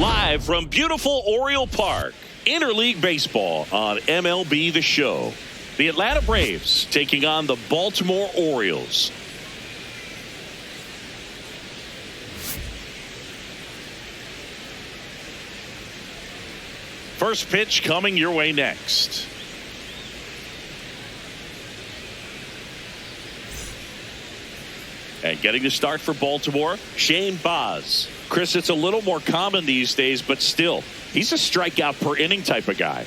Live from beautiful Oriole Park, interleague baseball on MLB The Show. The Atlanta Braves taking on the Baltimore Orioles. First pitch coming your way next. And getting the start for Baltimore, Shane Baz. Chris, it's a little more common these days, but still, he's a strikeout per inning type of guy.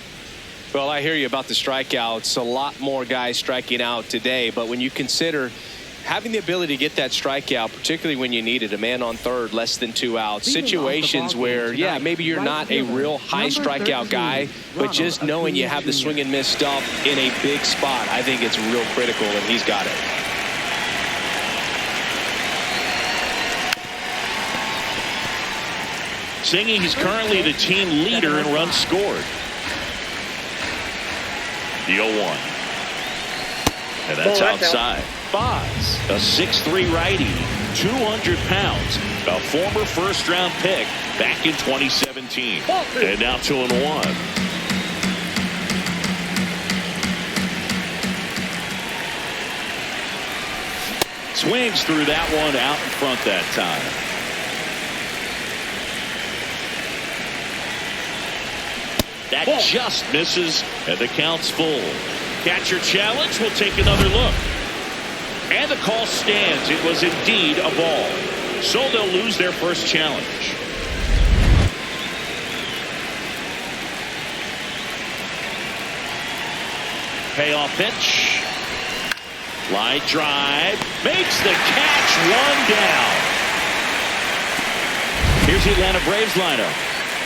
Well, I hear you about the strikeouts. A lot more guys striking out today, but when you consider having the ability to get that strikeout, particularly when you need it, a man on third, less than 2 outs, situations where, yeah, maybe you're not a real high strikeout guy, but just knowing you have the swing and miss stuff in a big spot, I think it's real critical, and he's got it. Singing is currently the team leader in runs scored. The 0-1. And that's outside. Baz, a 6'3" righty, 200 pounds, a former first-round pick back in 2017. And now 2-1. Swings through that one out in front that time. That just misses, and the count's full. Catcher challenge will take another look. And the call stands. It was indeed a ball. So they'll lose their first challenge. Payoff pitch. Line drive. Makes the catch, one down. Here's the Atlanta Braves lineup.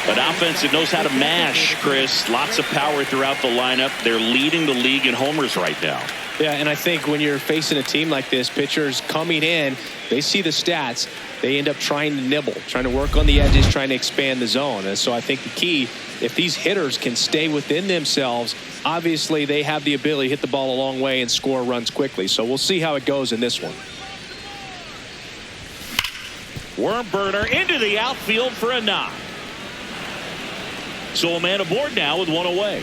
An offense that knows how to mash, Chris. Lots of power throughout the lineup. They're leading the league in homers right now. Yeah, and I think when you're facing a team like this, pitchers coming in, they see the stats. They end up trying to nibble, trying to work on the edges, trying to expand the zone. And so I think the key, if these hitters can stay within themselves, obviously they have the ability to hit the ball a long way and score runs quickly. So we'll see how it goes in this one. Worm burner into the outfield for a knock. So a man aboard now with one away.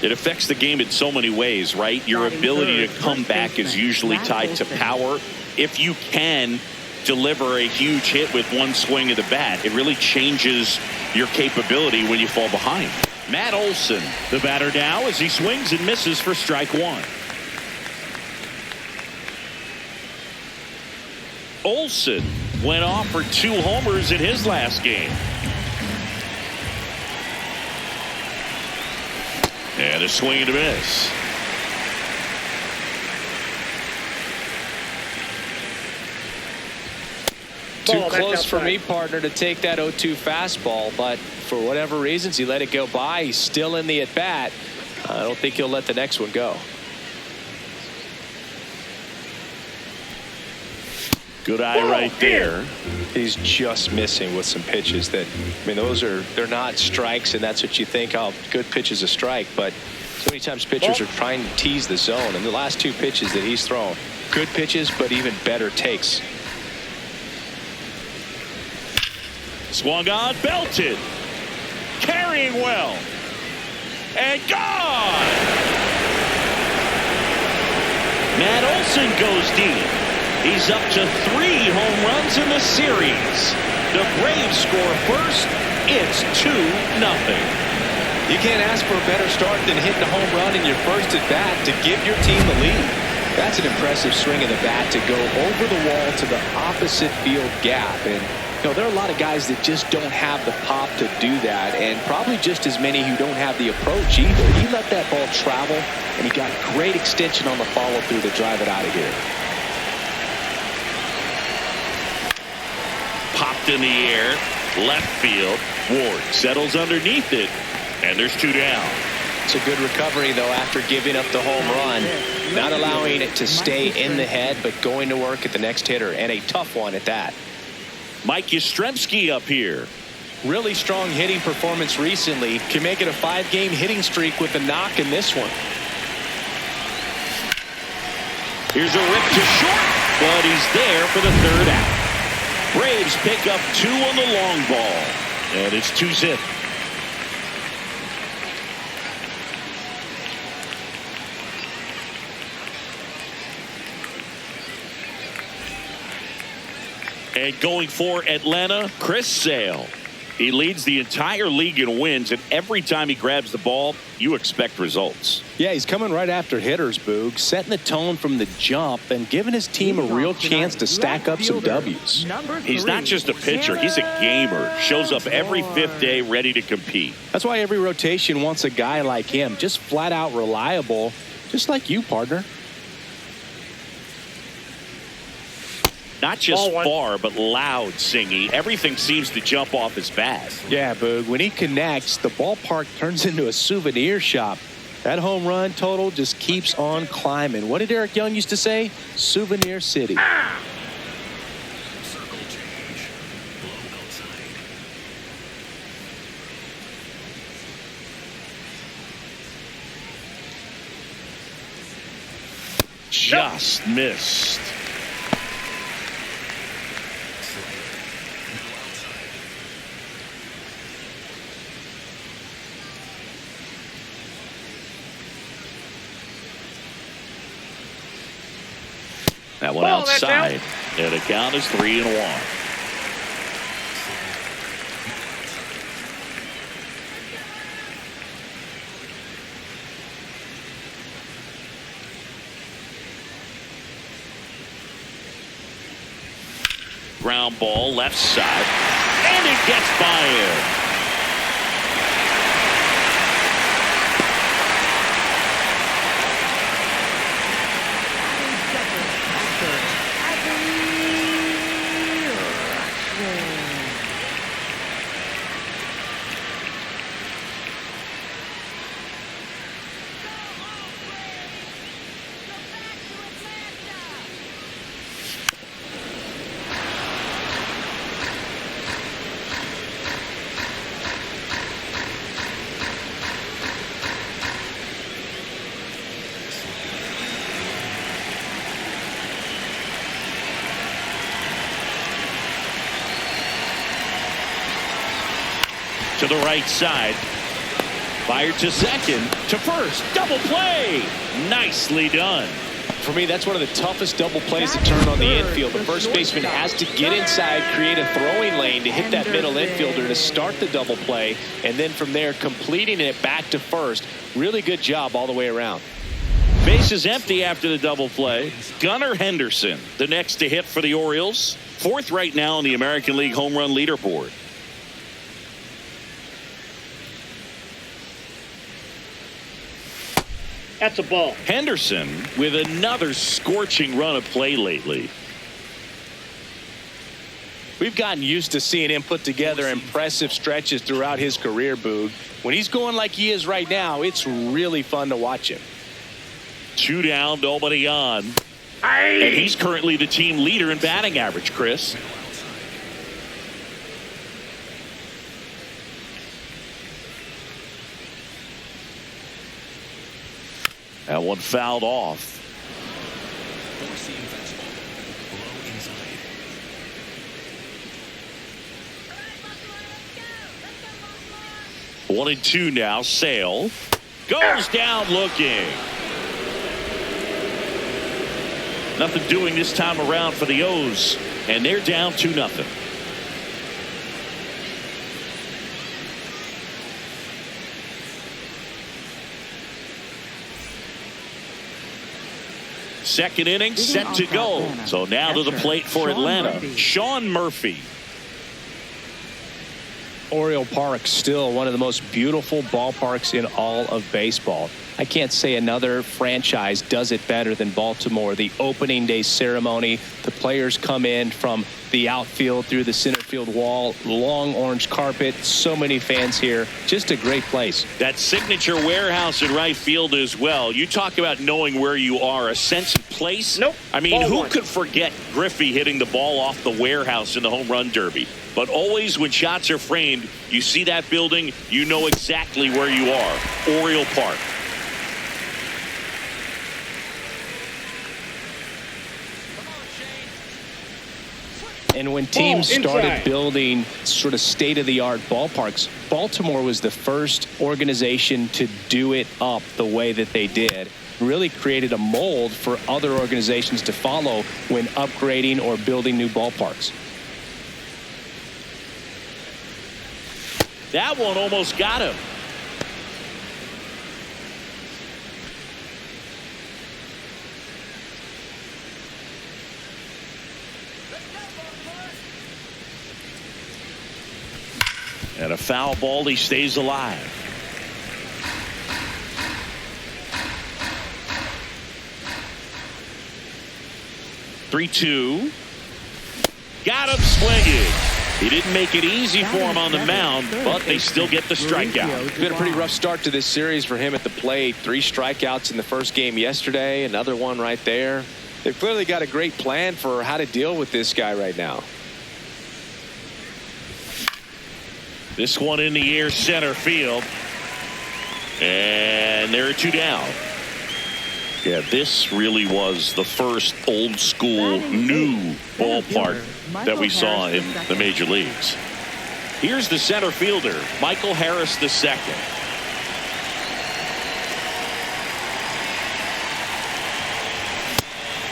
It affects the game in so many ways, right? Your ability to come back is usually tied to power. If you can deliver a huge hit with one swing of the bat, it really changes your capability when you fall behind. Matt Olson, the batter now, as he swings and misses for strike one. Olson went off for 2 homers in his last game. And a swing and a miss. Too close for me, partner, to take that 0-2 fastball, but for whatever reasons, he let it go by. He's still in the at-bat. I don't think he'll let the next one go. Good eye right there. He's just missing with some pitches that, I mean, they're not strikes, and that's what you think, oh, good pitch is a strike, but so many times pitchers are trying to tease the zone, and the last 2 pitches that he's thrown, good pitches, but even better takes. Swung on, belted, carrying well, and gone. Matt Olson goes deep. He's up to 3 home runs in the series. The Braves score first. It's 2-0. You can't ask for a better start than hitting a home run in your first at bat to give your team the lead. That's an impressive swing of the bat to go over the wall to the opposite field gap. And you know, there are a lot of guys that just don't have the pop to do that, and probably just as many who don't have the approach either. He let that ball travel, and he got great extension on the follow through to drive it out of here. Popped in the air, left field. Ward settles underneath it, and there's 2 down. It's a good recovery, though, after giving up the home run. Not allowing it to stay in the head, but going to work at the next hitter, and a tough one at that. Mike Yastrzemski up here. Really strong hitting performance recently. Can make it a 5-game hitting streak with a knock in this one. Here's a rip to short, but he's there for the 3rd out. Braves pick up 2 on the long ball. And it's 2-zip. And going for Atlanta, Chris Sale. He leads the entire league in wins, and every time he grabs the ball, you expect results. Yeah, he's coming right after hitters, Boog, setting the tone from the jump and giving his team a real chance to stack up some W's. He's not just a pitcher, he's a gamer. Shows up every 5th day ready to compete. That's why every rotation wants a guy like him, just flat out reliable, just like you, partner. Not just far, but loud, Singy. Everything seems to jump off his bat. Yeah, Boog. When he connects, the ballpark turns into a souvenir shop. That home run total just keeps on climbing. What did Eric Young used to say? Souvenir City. Just missed. That one outside, and the count is 3-1. Ground ball left side, and it gets by him. To the right side. Fired to second, to first. Double play. Nicely done. For me, that's one of the toughest double plays to turn on the infield. The first baseman has to get inside, create a throwing lane to hit that middle infielder to start the double play, and then from there completing it back to first. Really good job all the way around. Base is empty after the double play. Gunnar Henderson, the next to hit for the Orioles. 4th right now on the American League home run leaderboard. That's a ball. Henderson with another scorching run of play lately. We've gotten used to seeing him put together impressive stretches throughout his career, Boog. When he's going like he is right now, it's really fun to watch him. 2 down, nobody on. And he's currently the team leader in batting average, Chris. That one fouled off. 1-2 now. Sale goes down looking. Nothing doing this time around for the O's, and they're down 2-0. Second inning set to go. So now to the plate for Atlanta, Sean Murphy. Oriole Park, still one of the most beautiful ballparks in all of baseball. I can't say another franchise does it better than Baltimore. The opening day ceremony, the players come in from the outfield through the center field wall, long orange carpet, so many fans here. Just a great place. That signature warehouse in right field as well. You talk about knowing where you are, a sense of place. Nope. I mean, who could forget Griffey hitting the ball off the warehouse in the home run derby? But always when shots are framed, you see that building, you know exactly where you are. Oriole Park. And when teams started building sort of state-of-the-art ballparks, Baltimore was the first organization to do it up the way that they did. Really created a mold for other organizations to follow when upgrading or building new ballparks. That one almost got him. And a foul ball, he stays alive. Three-two. Got him swinging. He didn't make it easy for him on the mound, but they still get the strikeout. It's been a pretty rough start to this series for him at the plate. 3 strikeouts in the first game yesterday. Another one right there. They've clearly got a great plan for how to deal with this guy right now. This one in the air, center field. And there are 2 down. Yeah, this really was the first old school new ballpark that we saw in the major leagues. Here's the center fielder, Michael Harris II.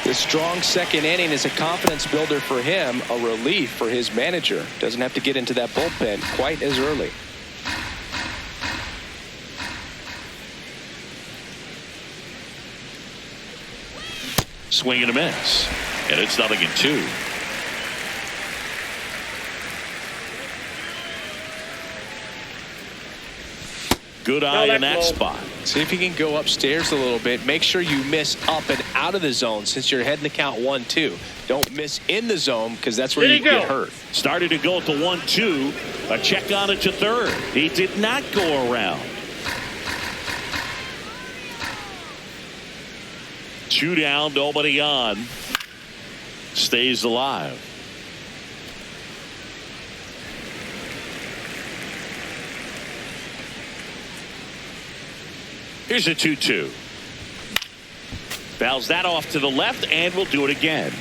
The strong second inning is a confidence builder for him, a relief for his manager. Doesn't have to get into that bullpen quite as early. Swing and a miss. And it's 0-2. Good eye in that spot. See if you can go upstairs a little bit. Make sure you miss up and out of the zone since you're heading to count 1-2. Don't miss in the zone because that's where you get hurt. Started to go at the 1-2. A check on it to third. He did not go around. 2 down, nobody on. Stays alive. Here's a 2-2. Fouls that off to the left, and we'll do it again.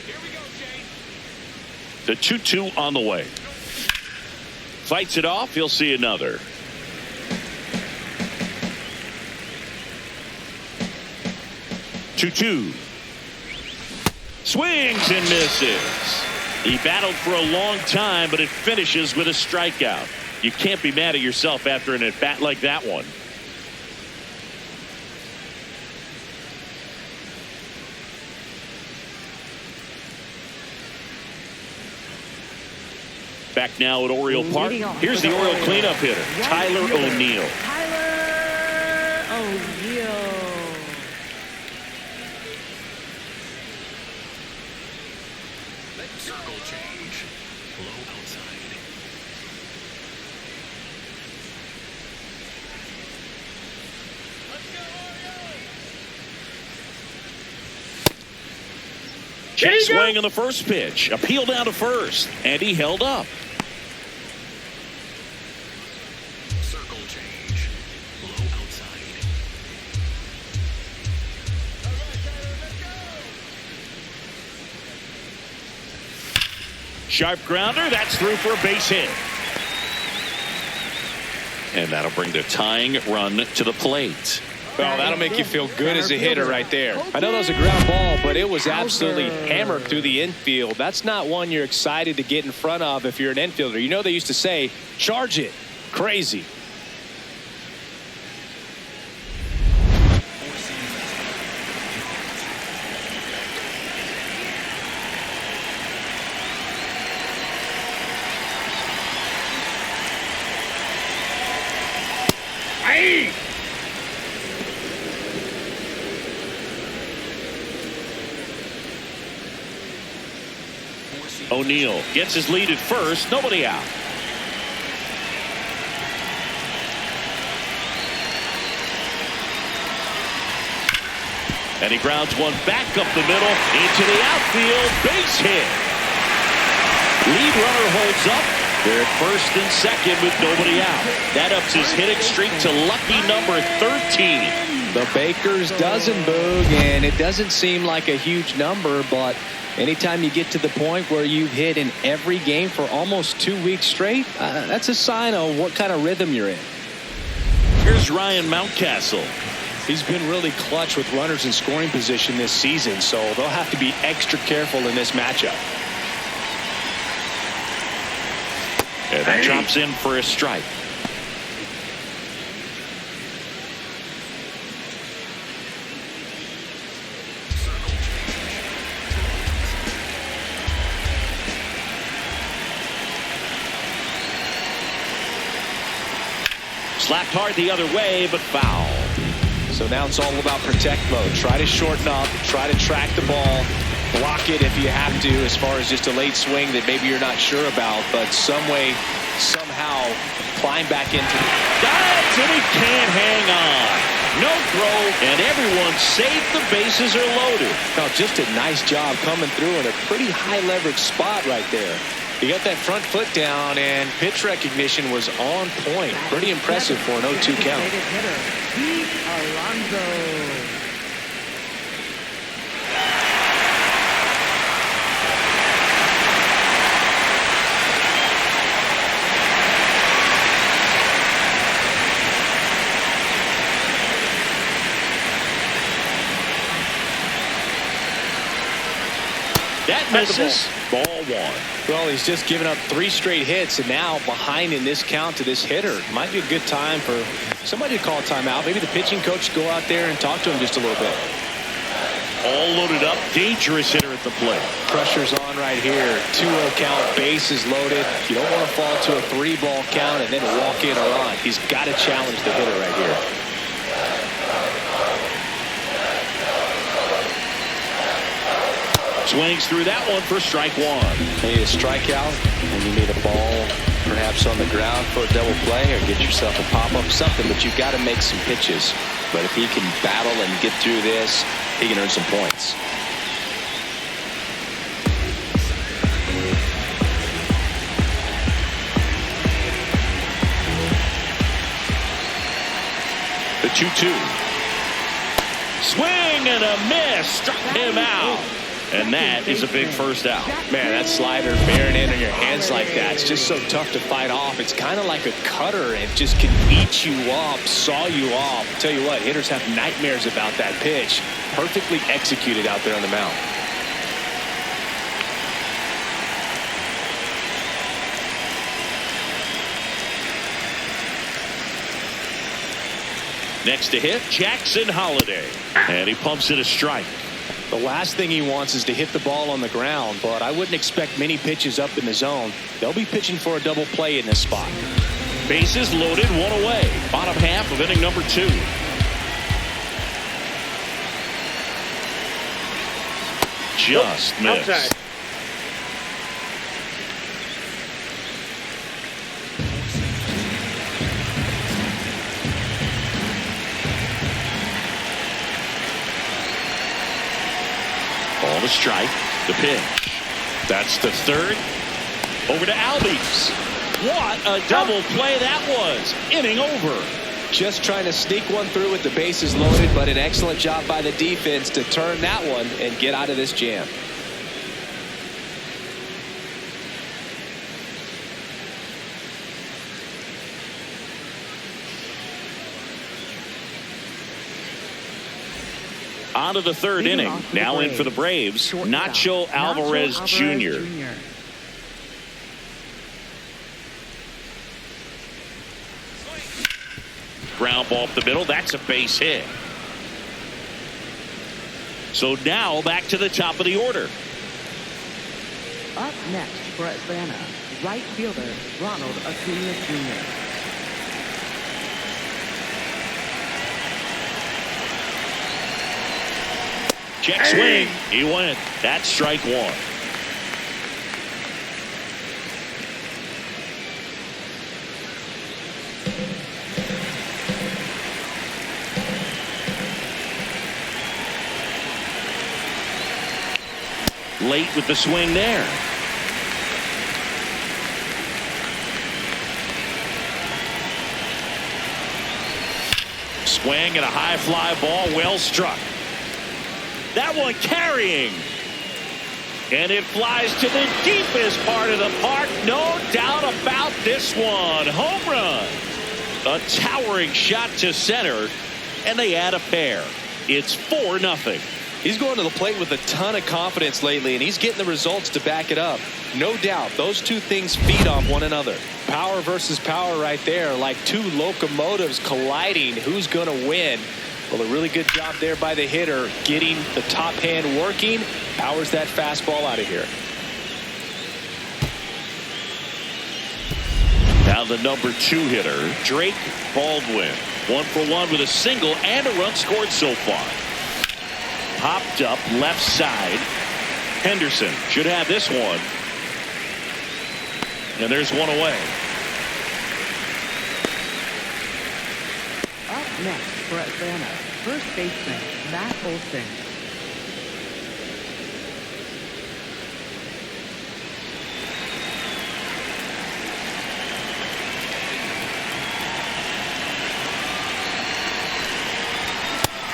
Here we go, Jay. The 2-2 on the way. Fights it off. He'll see another. Two. Swings and misses. He battled for a long time, but it finishes with a strikeout. You can't be mad at yourself after an at-bat like that one. Back now at Oriole Park. Here's the Oriole cleanup hitter, Tyler O'Neill. Tyler O'Neill. Circle change. Low outside. Check swing on the first pitch. Appeal down to first. And he held up. Circle change. Low outside. All right, Tyler, let's go. Sharp grounder. That's through for a base hit. And that'll bring the tying run to the plate. Well, that'll make you feel good as a hitter right there. I know that was a ground ball, but it was absolutely hammered through the infield. That's not one you're excited to get in front of if you're an infielder. You know they used to say, charge it. Crazy. O'Neill gets his lead at first. Nobody out. And he grounds one back up the middle into the outfield. Base hit. Lead runner holds up. They're at first and second with nobody out. That ups his hitting streak to lucky number 13. The Baker's dozen, Boog, and it doesn't seem like a huge number, but anytime you get to the point where you've hit in every game for almost 2 weeks straight, that's a sign of what kind of rhythm you're in. Here's Ryan Mountcastle. He's been really clutch with runners in scoring position this season, so they'll have to be extra careful in this matchup. And that drops in for a strike. Slapped hard the other way, but foul. So now it's all about protect mode. Try to shorten up, try to track the ball, block it if you have to, as far as just a late swing that maybe you're not sure about, but some way, somehow climb back into it. Dives and he can't hang on. No throw, and everyone's safe. The bases are loaded. Oh, just a nice job coming through in a pretty high leverage spot right there. He got that front foot down, and pitch recognition was on point. Pretty impressive for an 0-2 count. That misses. Ball one. Well, he's just given up 3 straight hits, and now behind in this count to this hitter. Might be a good time for somebody to call a timeout. Maybe the pitching coach go out there and talk to him just a little bit. All loaded up. Dangerous hitter at the plate. Pressure's on right here. 2-0 count. Bases loaded. You don't want to fall to a 3-ball count and then walk in or on. He's got to challenge the hitter right here. Swings through that one for strike one. You need a strikeout, and you need a ball perhaps on the ground for a double play, or get yourself a pop-up, something, but you've got to make some pitches. But if he can battle and get through this, he can earn some points. The 2-2. Swing and a miss. Struck him out. And that is a big first out. Man, that slider bearing in on your hands like that, it's just so tough to fight off. It's kind of like a cutter. It just can eat you up, saw you off. I'll tell you what, hitters have nightmares about that pitch. Perfectly executed out there on the mound. Next to hit, Jackson Holliday. And he pumps it a strike. The last thing he wants is to hit the ball on the ground, but I wouldn't expect many pitches up in the zone. They'll be pitching for a double play in this spot. Bases loaded, one away. Bottom half of inning number 2. Just missed. Outside. Ball to strike. The pitch. That's the third. Over to Albies. What a double play that was. Inning over. Just trying to sneak one through with the bases loaded, but an excellent job by the defense to turn that one and get out of this jam. On to the third inning. Now in for the Braves, Nacho Alvarez Jr. Ground ball up the middle. That's a base hit. So now back to the top of the order. Up next for Atlanta, right fielder Ronald Acuna Jr. Check swing. He went. That's strike one. Late with the swing there. Swing and a high fly ball, well struck. That one carrying. And it flies to the deepest part of the park. No doubt about this one. Home run. A towering shot to center. And they add a pair. It's 4-0. He's going to the plate with a ton of confidence lately, and he's getting the results to back it up. No doubt, those two things feed off one another. Power versus power right there, like two locomotives colliding. Who's going to win? Well, a really good job there by the hitter, getting the top hand working. Powers that fastball out of here. Now the number 2 hitter, Drake Baldwin. 1 for 1 with a single and a run scored so far. Popped up left side. Henderson should have this one. And there's one away. Up next for Atlanta, first baseman Matt Olson.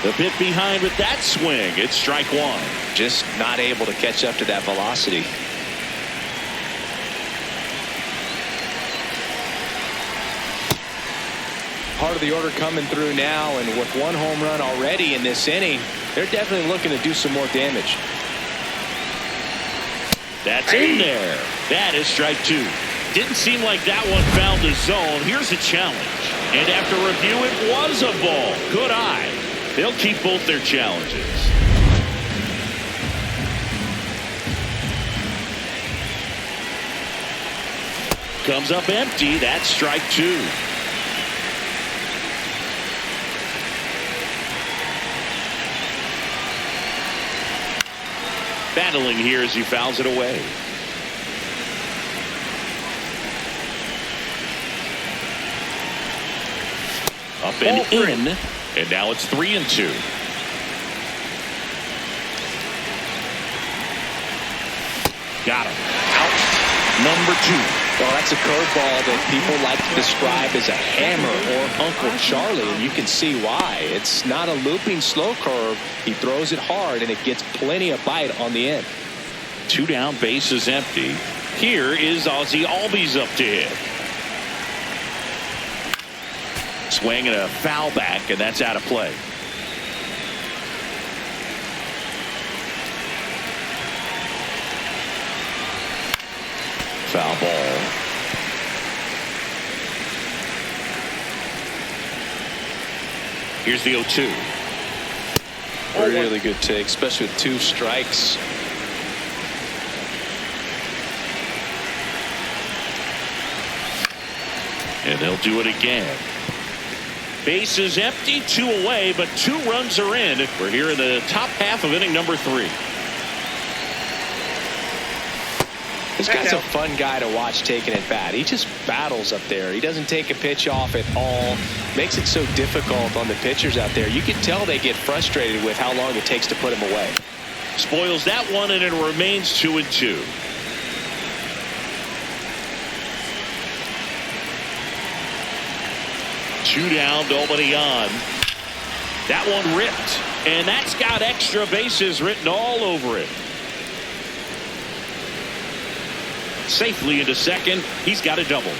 A bit behind with that swing. It's strike 1. Just not able to catch up to that velocity. Part of the order coming through now, and with 1 home run already in this inning, they're definitely looking to do some more damage. That's in there. That is strike 2. Didn't seem like that one found the zone. Here's a challenge. And after review, it was a ball. Good eye. They'll keep both their challenges. Comes up empty. That's strike 2. Battling here as he fouls it away. Up and in. And now it's 3-2. Got him. Out. Number 2. Well, that's a curveball that people like to describe as a hammer or Uncle Charlie, and you can see why. It's not a looping slow curve. He throws it hard, and it gets plenty of bite on the end. 2 down, base is empty. Here is Ozzie Albies up to hit. Swing and a foul back, and that's out of play. Foul ball. Here's the 0-2. Really good take, especially with 2 strikes. And they'll do it again. Base is empty, 2 away, but 2 runs are in. We're here in the top half of inning number 3. This guy's a fun guy to watch taking at bat. He just battles up there. He doesn't take a pitch off at all. Makes it so difficult on the pitchers out there. You can tell they get frustrated with how long it takes to put him away. Spoils that one, and it remains 2-2. Two down, nobody on. That one ripped, and that's got extra bases written all over it. Safely into second. He's got a double.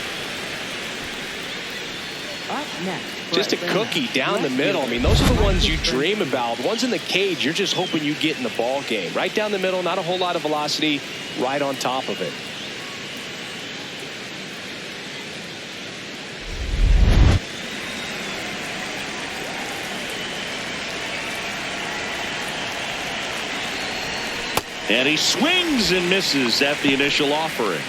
Up next. Just a cookie down the middle. I mean, those are the ones you dream about. Ones in the cage, you're just hoping you get in the ball game. Right down the middle, not a whole lot of velocity, right on top of it. And he swings and misses at the initial offering.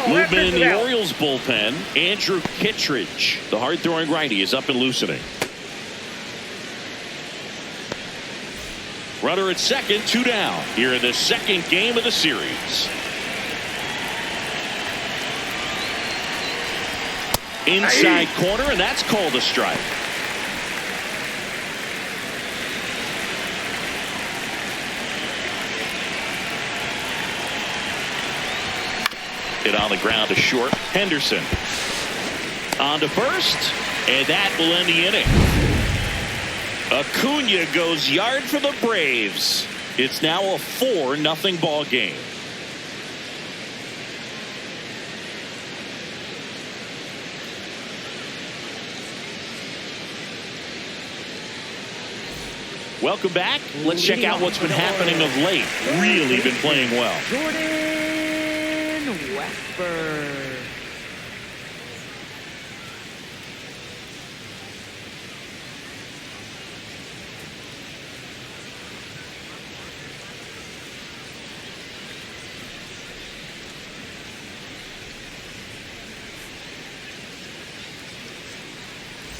Movement in the Orioles bullpen. Andrew Kittredge, the hard-throwing righty, is up and loosening. Runner at second, 2 down. Here in the second game of the series. Inside corner, and that's called a strike. Hit on the ground to short. Henderson on to first, and that will end the inning. Acuna goes yard for the Braves. It's now a 4-0 ball game. Welcome back. Let's check out what's been happening of late. Really been playing well. Jordan Westburg.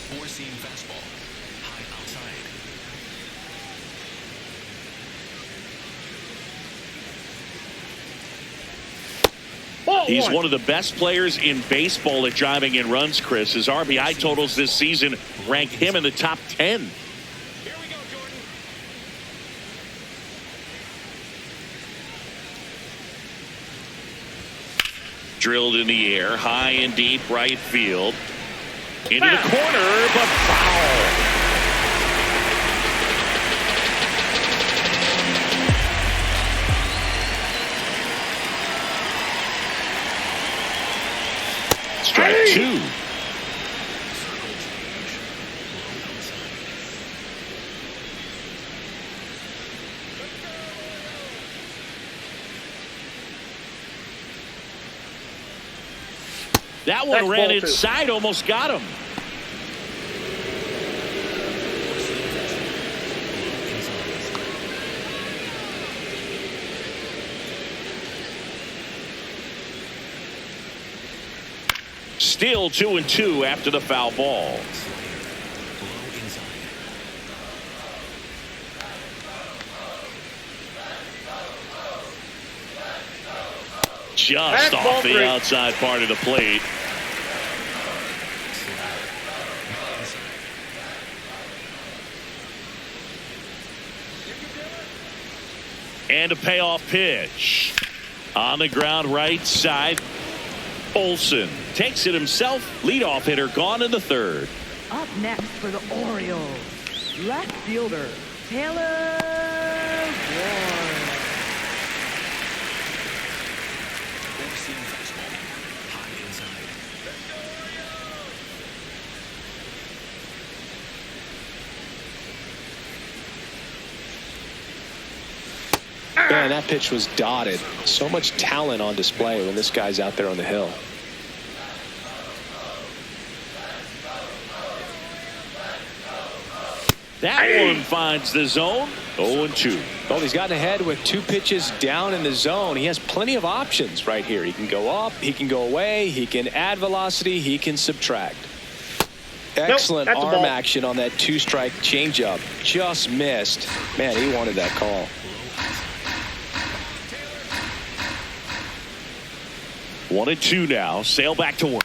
Four-seam fastball. High outside. He's one of the best players in baseball at driving in runs, Chris. His RBI totals this season rank him in the top 10. Here we go, Jordan. Drilled in the air, high and deep right field. Into the corner, but foul. Strike two. Circle change. Low outside. That one ran inside, almost got him. Four-seam fastball. Low inside. Still 2-2 after the foul ball. Low inside. Just off the outside part of the plate. And a payoff pitch. On the ground right side. Olsen takes it himself. Leadoff hitter gone in the third. Up next for the Orioles, left fielder Taylor Ward. Four-seam fastball. High inside. Man, that pitch was dotted. So much talent on display when this guy's out there on the hill. That one finds the zone. 0-2. Well, he's gotten ahead with 2 pitches down in the zone. He has plenty of options right here. He can go up, he can go away, he can add velocity, he can subtract. Excellent arm action on that 2-strike changeup. Just missed. Man, he wanted that call. Low outside. 1-2 now. Sail back to work.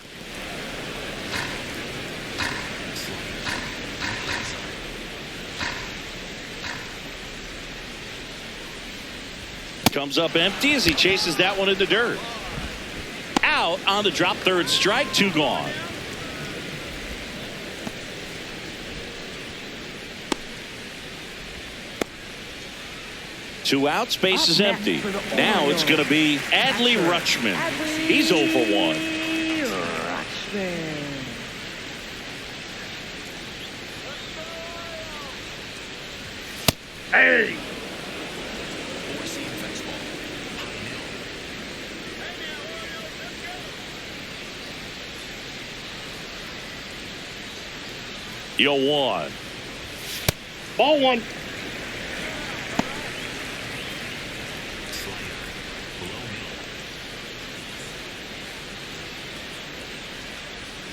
Comes up empty as he chases that one in the dirt. Out on the drop, third strike, 2 gone. Two outs, base is empty. Now it's going to be Adley Rutschman. He's 0 for 1. Rutschman. Four-seam fastball. High middle. Yo, 1. Ball 1. Slider. Below middle.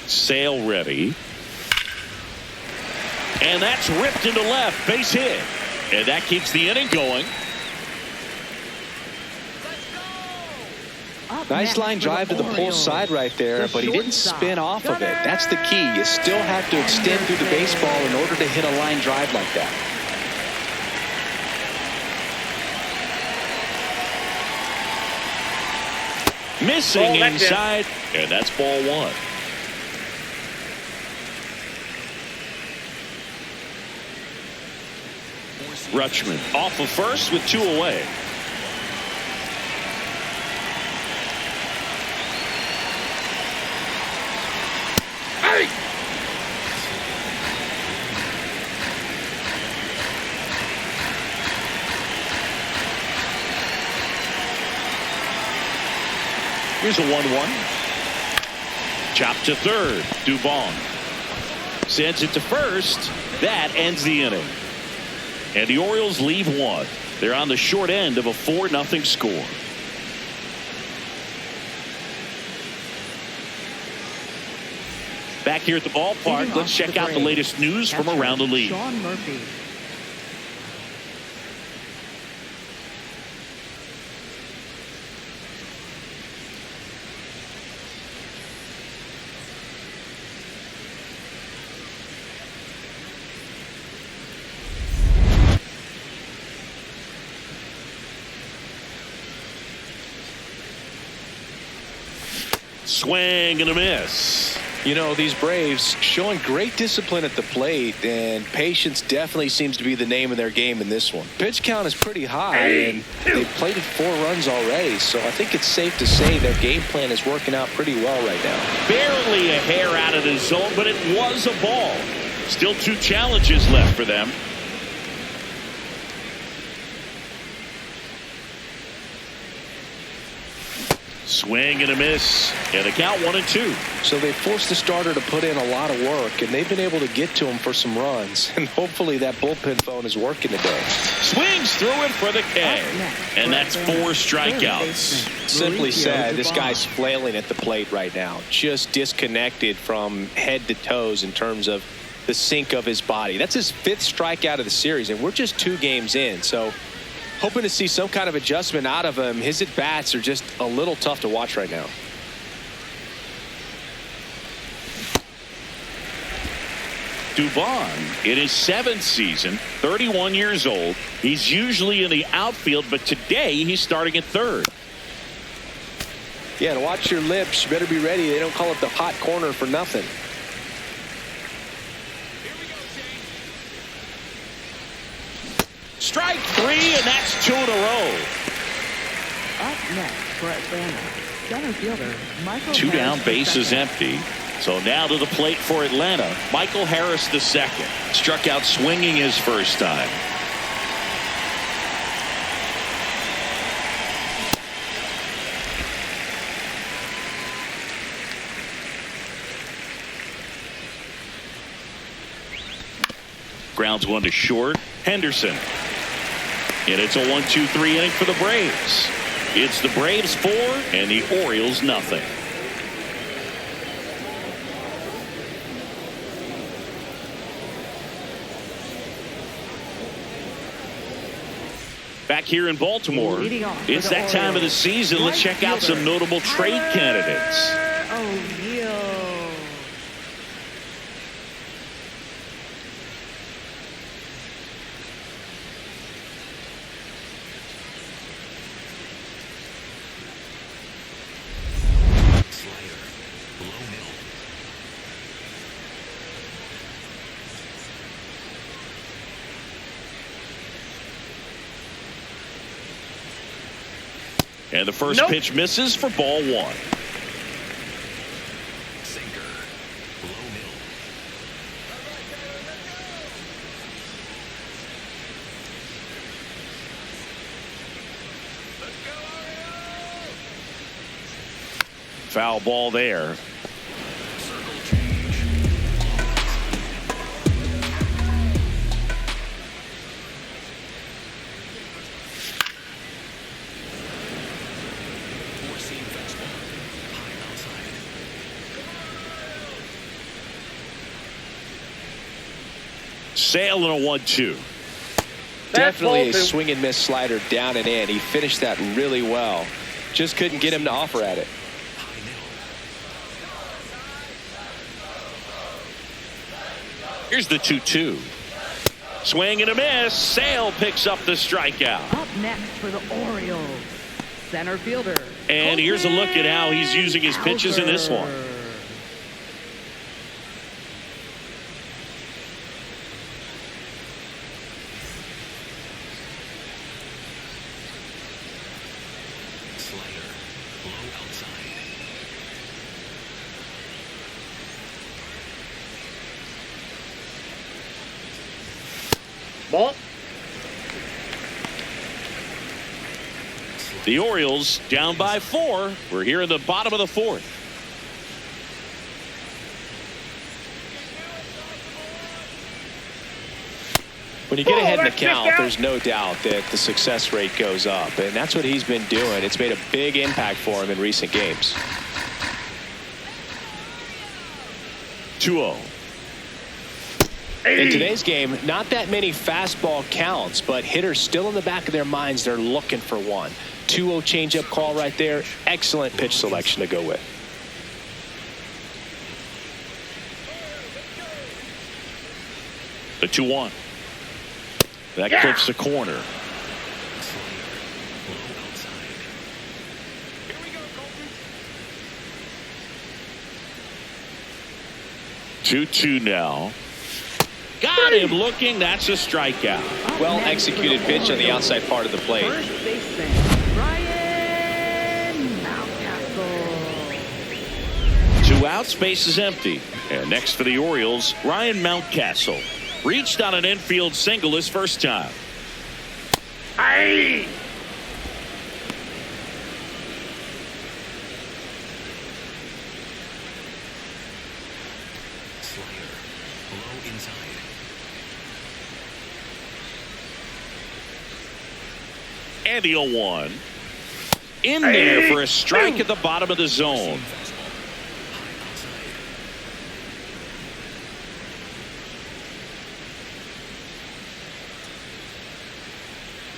Sail ready. And that's ripped into left. Base hit. And that keeps the inning going. Nice line drive to the pull side right there, but he didn't spin off of it. That's the key. You still have to extend through the baseball in order to hit a line drive like that. Missing inside, and that's ball one. Rutschman off of first with 2 away. Hey! Here's a 1-1. Chop to third. Dubon sends it to first. That ends the inning. And the Orioles leave one. They're on the short end of a 4-0 score. Back here at the ballpark, let's check out the latest news from around the league. Sean Murphy. Swing and a miss. You know, these Braves showing great discipline at the plate, and patience definitely seems to be the name of their game in this one. Pitch count is pretty high, and they've plated 4 runs already, so I think it's safe to say their game plan is working out pretty well right now. Barely a hair out of the zone, but it was a ball. Still 2 challenges left for them. Swing and a miss, and the count 1-2. So they forced the starter to put in a lot of work, and they've been able to get to him for some runs. And hopefully that bullpen phone is working today. Swings through it for the K, and that's 4 strikeouts. Simply said, this guy's flailing at the plate right now, just disconnected from head to toes in terms of the sink of his body. That's his 5th strikeout of the series, and we're just 2 games in. So hoping to see some kind of adjustment out of him. His at-bats are just a little tough to watch right now. Dubon in his 7th season, 31 years old. He's usually in the outfield, but today he's starting at third. Yeah, and watch your lips. You better be ready. They don't call it the hot corner for nothing. Strike 3, and that's 2 in a row. Up next for Atlanta, center fielder Michael 2 down, Harris bases II. empty. So now to the plate for Atlanta, Michael Harris II. Struck out swinging his first time. Grounds 1 to short. Henderson. And it's a 1-2-3 inning for the Braves. It's the Braves 4 and the Orioles nothing. Back here in Baltimore, it's that time of the season. Let's check out some notable trade candidates. And the first pitch misses for ball 1. Sinker. Low middle. Foul ball there. Circle change. Four-seam fastball. High outside. Sale and a 1-2. Definitely a swing and miss slider down and in. He finished that really well. Just couldn't get him to offer at it. High middle. Here's the 2-2. Swing and a miss. Sale picks up the strikeout. Up next for the Orioles, center fielder And here's a look at how he's using his pitches in this one. Slider. Low outside. Ball. The Orioles down by 4. We're here in the bottom of the 4th. When you get ahead in the count, there's no doubt that the success rate goes up, and that's what he's been doing. It's made a big impact for him in recent games. 2-0. In today's game, not that many fastball counts, but hitters still in the back of their minds, they're looking for one. 2-0 changeup call right there. Excellent pitch selection to go with. The 2-1. That clips the corner. Slider. Low outside. 2-2 now. Got him looking. That's a strikeout. Well executed pitch on the outside part of the plate. First baseman, Ryan Mountcastle. 2 outs, base is empty. And next for the Orioles, Ryan Mountcastle. Reached on an infield single his first time. Aye. Slider. Low inside. And the 0-1. In there for a strike at the bottom of the zone. Fastball. High outside.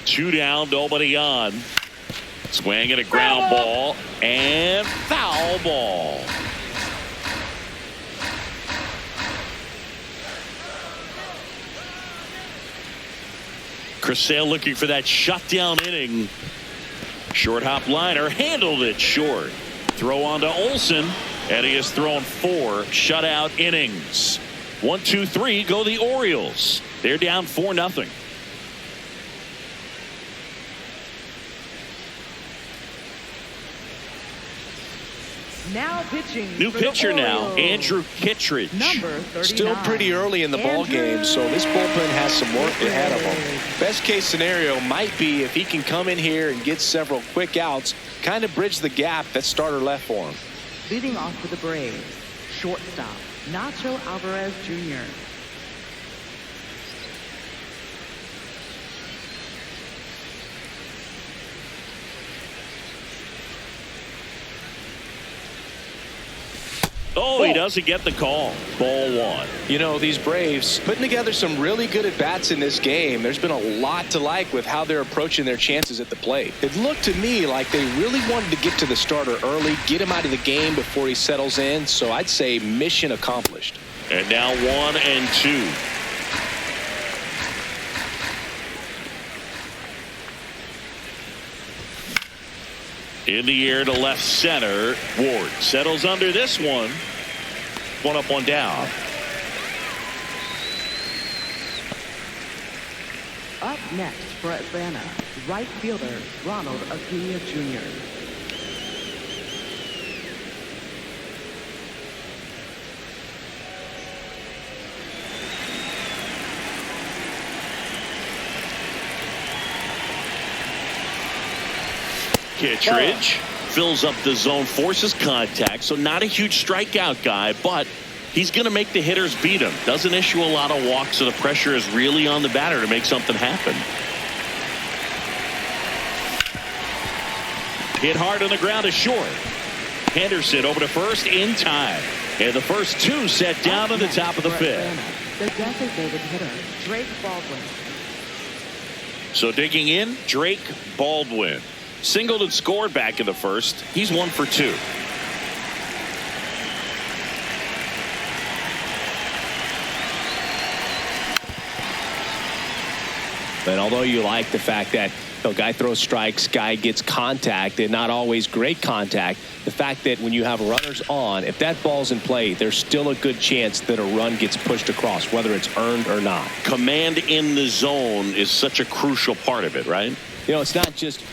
2 down, nobody on. Swing at a ground ball and foul ball. Chris Sale looking for that shutdown inning. Short hop liner handled it short. Throw on to Olsen, and he has thrown 4 shutout innings. 1, 2, 3 go the Orioles. They're down 4-0. Now pitching. New for the pitcher now, Orioles. Andrew Kittredge. Number 39. Still pretty early in the ball game, so this bullpen has some work ahead of him. Best case scenario might be if he can come in here and get several quick outs, kind of bridge the gap that starter left for him. Leading off for the Braves, shortstop, Nacho Alvarez Jr. Oh, he doesn't get the call. Ball 1. You know, these Braves putting together some really good at-bats in this game. There's been a lot to like with how they're approaching their chances at the plate. It looked to me like they really wanted to get to the starter early, get him out of the game before he settles in. So I'd say mission accomplished. And now 1 and 2. In the air to left center. Ward settles under this one. 1 up, 1 down. Up next for Atlanta, right fielder Ronald Acuna Jr. Kittredge fills up the zone, forces contact, so not a huge strikeout guy, but he's going to make the hitters beat him. Doesn't issue a lot of walks, so the pressure is really on the batter to make something happen. Hit hard on the ground is short. Henderson over to first in time. And the first 2 set down to the top of the 5th. The designated hitter, Drake Baldwin. So digging in, Drake Baldwin. Singled and scored back in the first. He's 1 for 2. And although you like the fact that Guy throws strikes, guy gets contact, and not always great contact. The fact that when you have runners on, if that ball's in play, there's still a good chance that a run gets pushed across, whether it's earned or not. Command in the zone is such a crucial part of it, right? It's not just...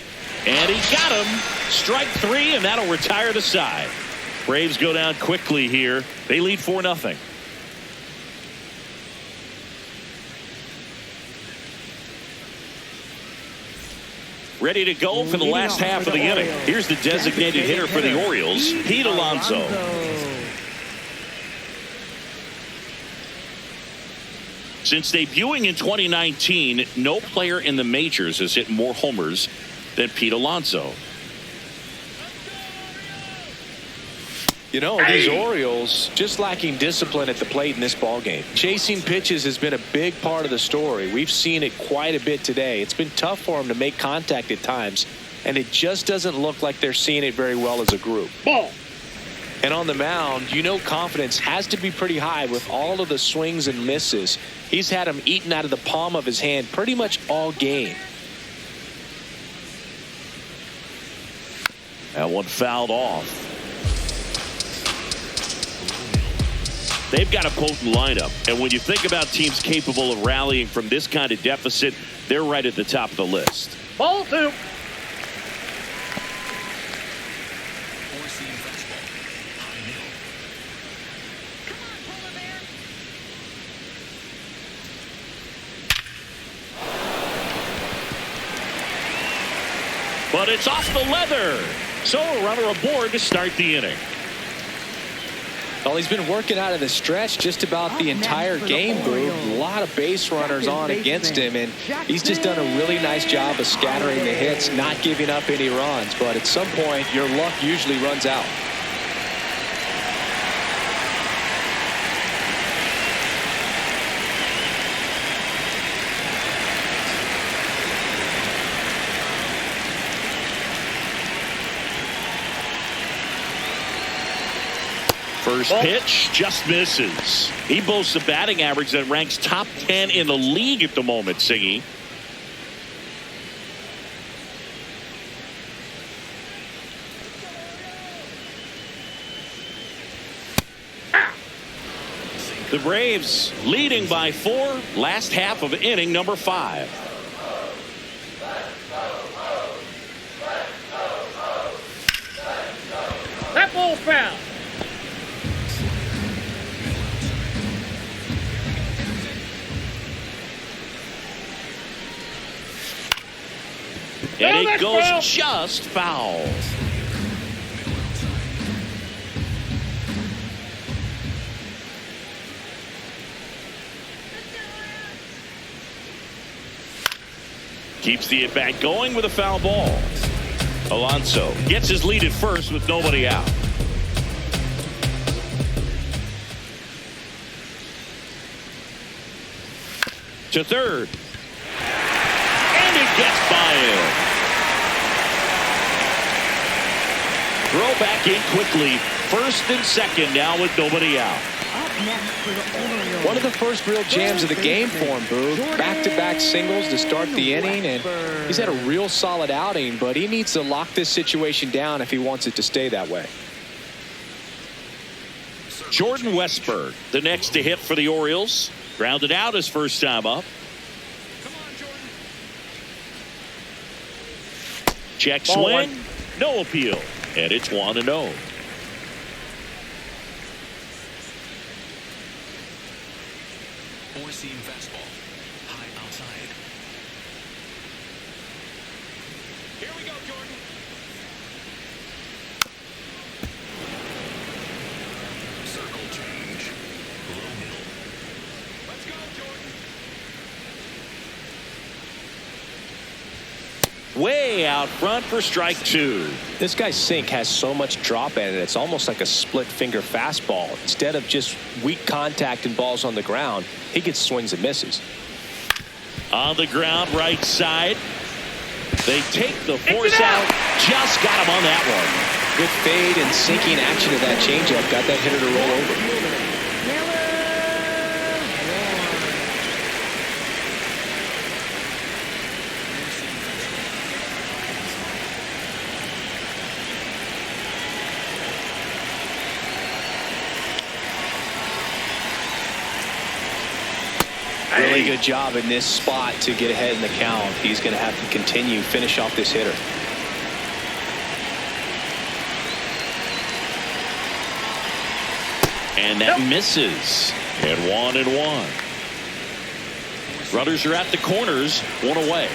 And he got him. Strike 3, and that'll retire the side. Braves go down quickly here. They lead 4-0. Ready to go for the last half of the inning. Here's the designated hitter for the Orioles, Pete Alonso. Since debuting in 2019, no player in the majors has hit more homers than Pete Alonso. These Orioles just lacking discipline at the plate in this ballgame. Chasing pitches has been a big part of the story. We've seen it quite a bit today. It's been tough for them to make contact at times, and it just doesn't look like they're seeing it very well as a group. Ball. And on the mound, confidence has to be pretty high with all of the swings and misses. He's had them eaten out of the palm of his hand pretty much all game. That one fouled off. They've got a potent lineup, and when you think about teams capable of rallying from this kind of deficit, they're right at the top of the list. Ball 2. Four-seam fastball. High middle. But it's off the leather. So a runner aboard to start the inning. Well, he's been working out of the stretch just about the entire game, Boo. A lot of base runners on against him, and he's just done a really nice job of scattering the hits, not giving up any runs. But at some point, your luck usually runs out. First pitch just misses. He boasts a batting average that ranks top 10 in the league at the moment, Singy. The Braves leading by 4, last half of inning number 5. That ball's foul. And it goes just foul. Keeps the at-bat going with a foul ball. Alonso gets his lead at first with nobody out. To third. And it gets by him. Throw back in quickly. First and second now with nobody out. One of the first real jams of the game for him, Boo. Back-to-back singles to start the inning, and he's had a real solid outing, but he needs to lock this situation down if he wants it to stay that way. Jordan Westburg, the next to hit for the Orioles. Grounded out his first time up. Check swing. No appeal. And it's 1-0. Four-seam fastball. High outside. Here we go, Jordan. Circle change. Low middle. Let's go, Jordan. Way out front for strike 2. This guy's sink has so much drop in it. It's almost like a split finger fastball. Instead of just weak contact and balls on the ground, he gets swings and misses. On the ground, right side. They take the force out. Just got him on that one. Good fade and sinking action of that changeup. Got that hitter to roll over. Really good job in this spot to get ahead in the count. He's going to have to finish off this hitter. And that misses. And 1-1. Runners are at the corners, one away.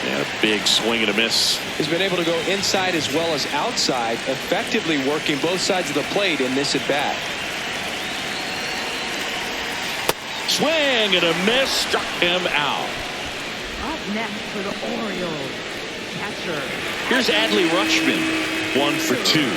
And a big swing and a miss. He's been able to go inside as well as outside, effectively working both sides of the plate in this at bat. Swing and a miss, struck him out. Up next for the Orioles, catcher. Here's Adley Rutschman, 1 for 2.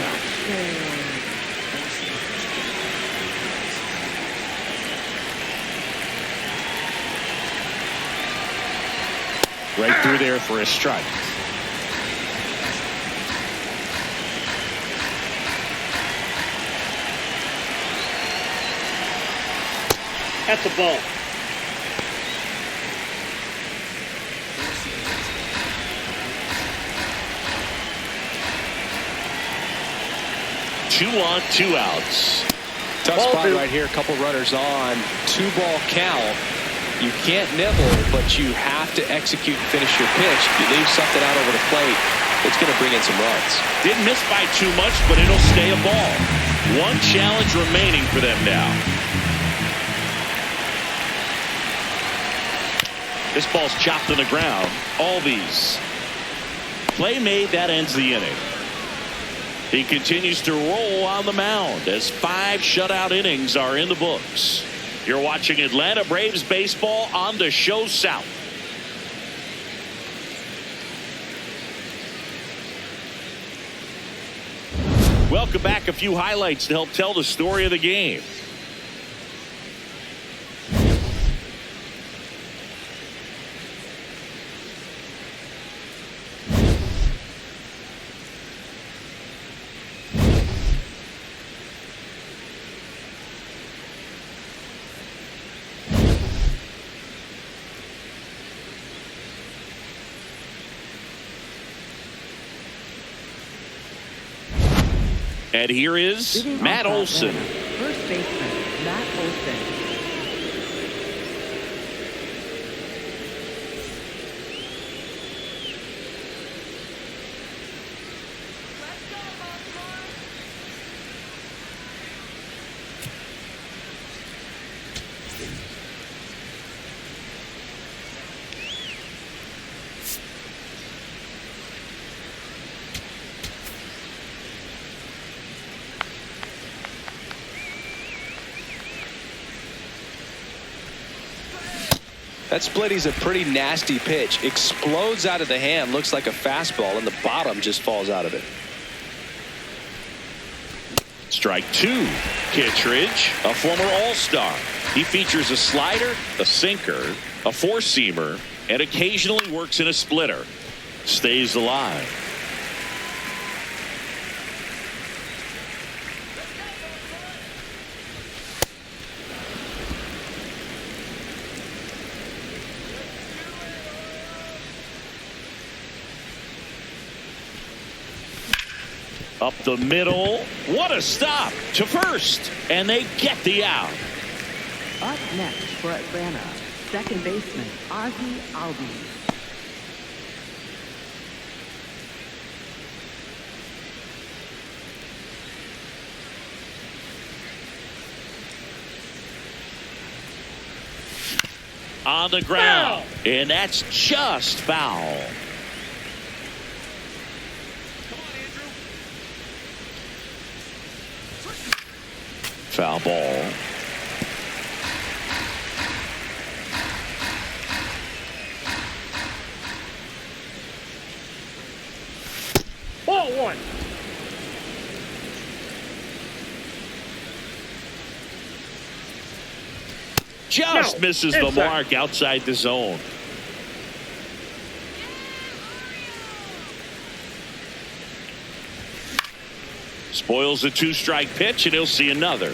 Right through there for a strike. That's a ball. Two on, 2 outs. Tough spot right here. A couple runners on. 2-ball count. You can't nibble, but you have to execute and finish your pitch. If you leave something out over the plate, it's going to bring in some runs. Didn't miss by too much, but it'll stay a ball. One challenge remaining for them now. This ball's chopped to the ground. Albies. Play made, that ends the inning. He continues to roll on the mound as 5 shutout innings are in the books. You're watching Atlanta Braves baseball on the Show South. Welcome back. A few highlights to help tell the story of the game. And here is Matt Olson. First baseman, Matt Olson. That splitty's a pretty nasty pitch. Explodes out of the hand. Looks like a fastball, and the bottom just falls out of it. Strike 2. Kittredge, a former All-Star. He features a slider, a sinker, a four-seamer, and occasionally works in a splitter. Stays alive. Up the middle. What a stop to first. And they get the out. Up next for Atlanta, second baseman, Ozzie Albies. On the ground. Foul. And that's just foul. Foul ball. Ball 1. Just misses the mark outside the zone. Spoils a 2-strike pitch, and he'll see another.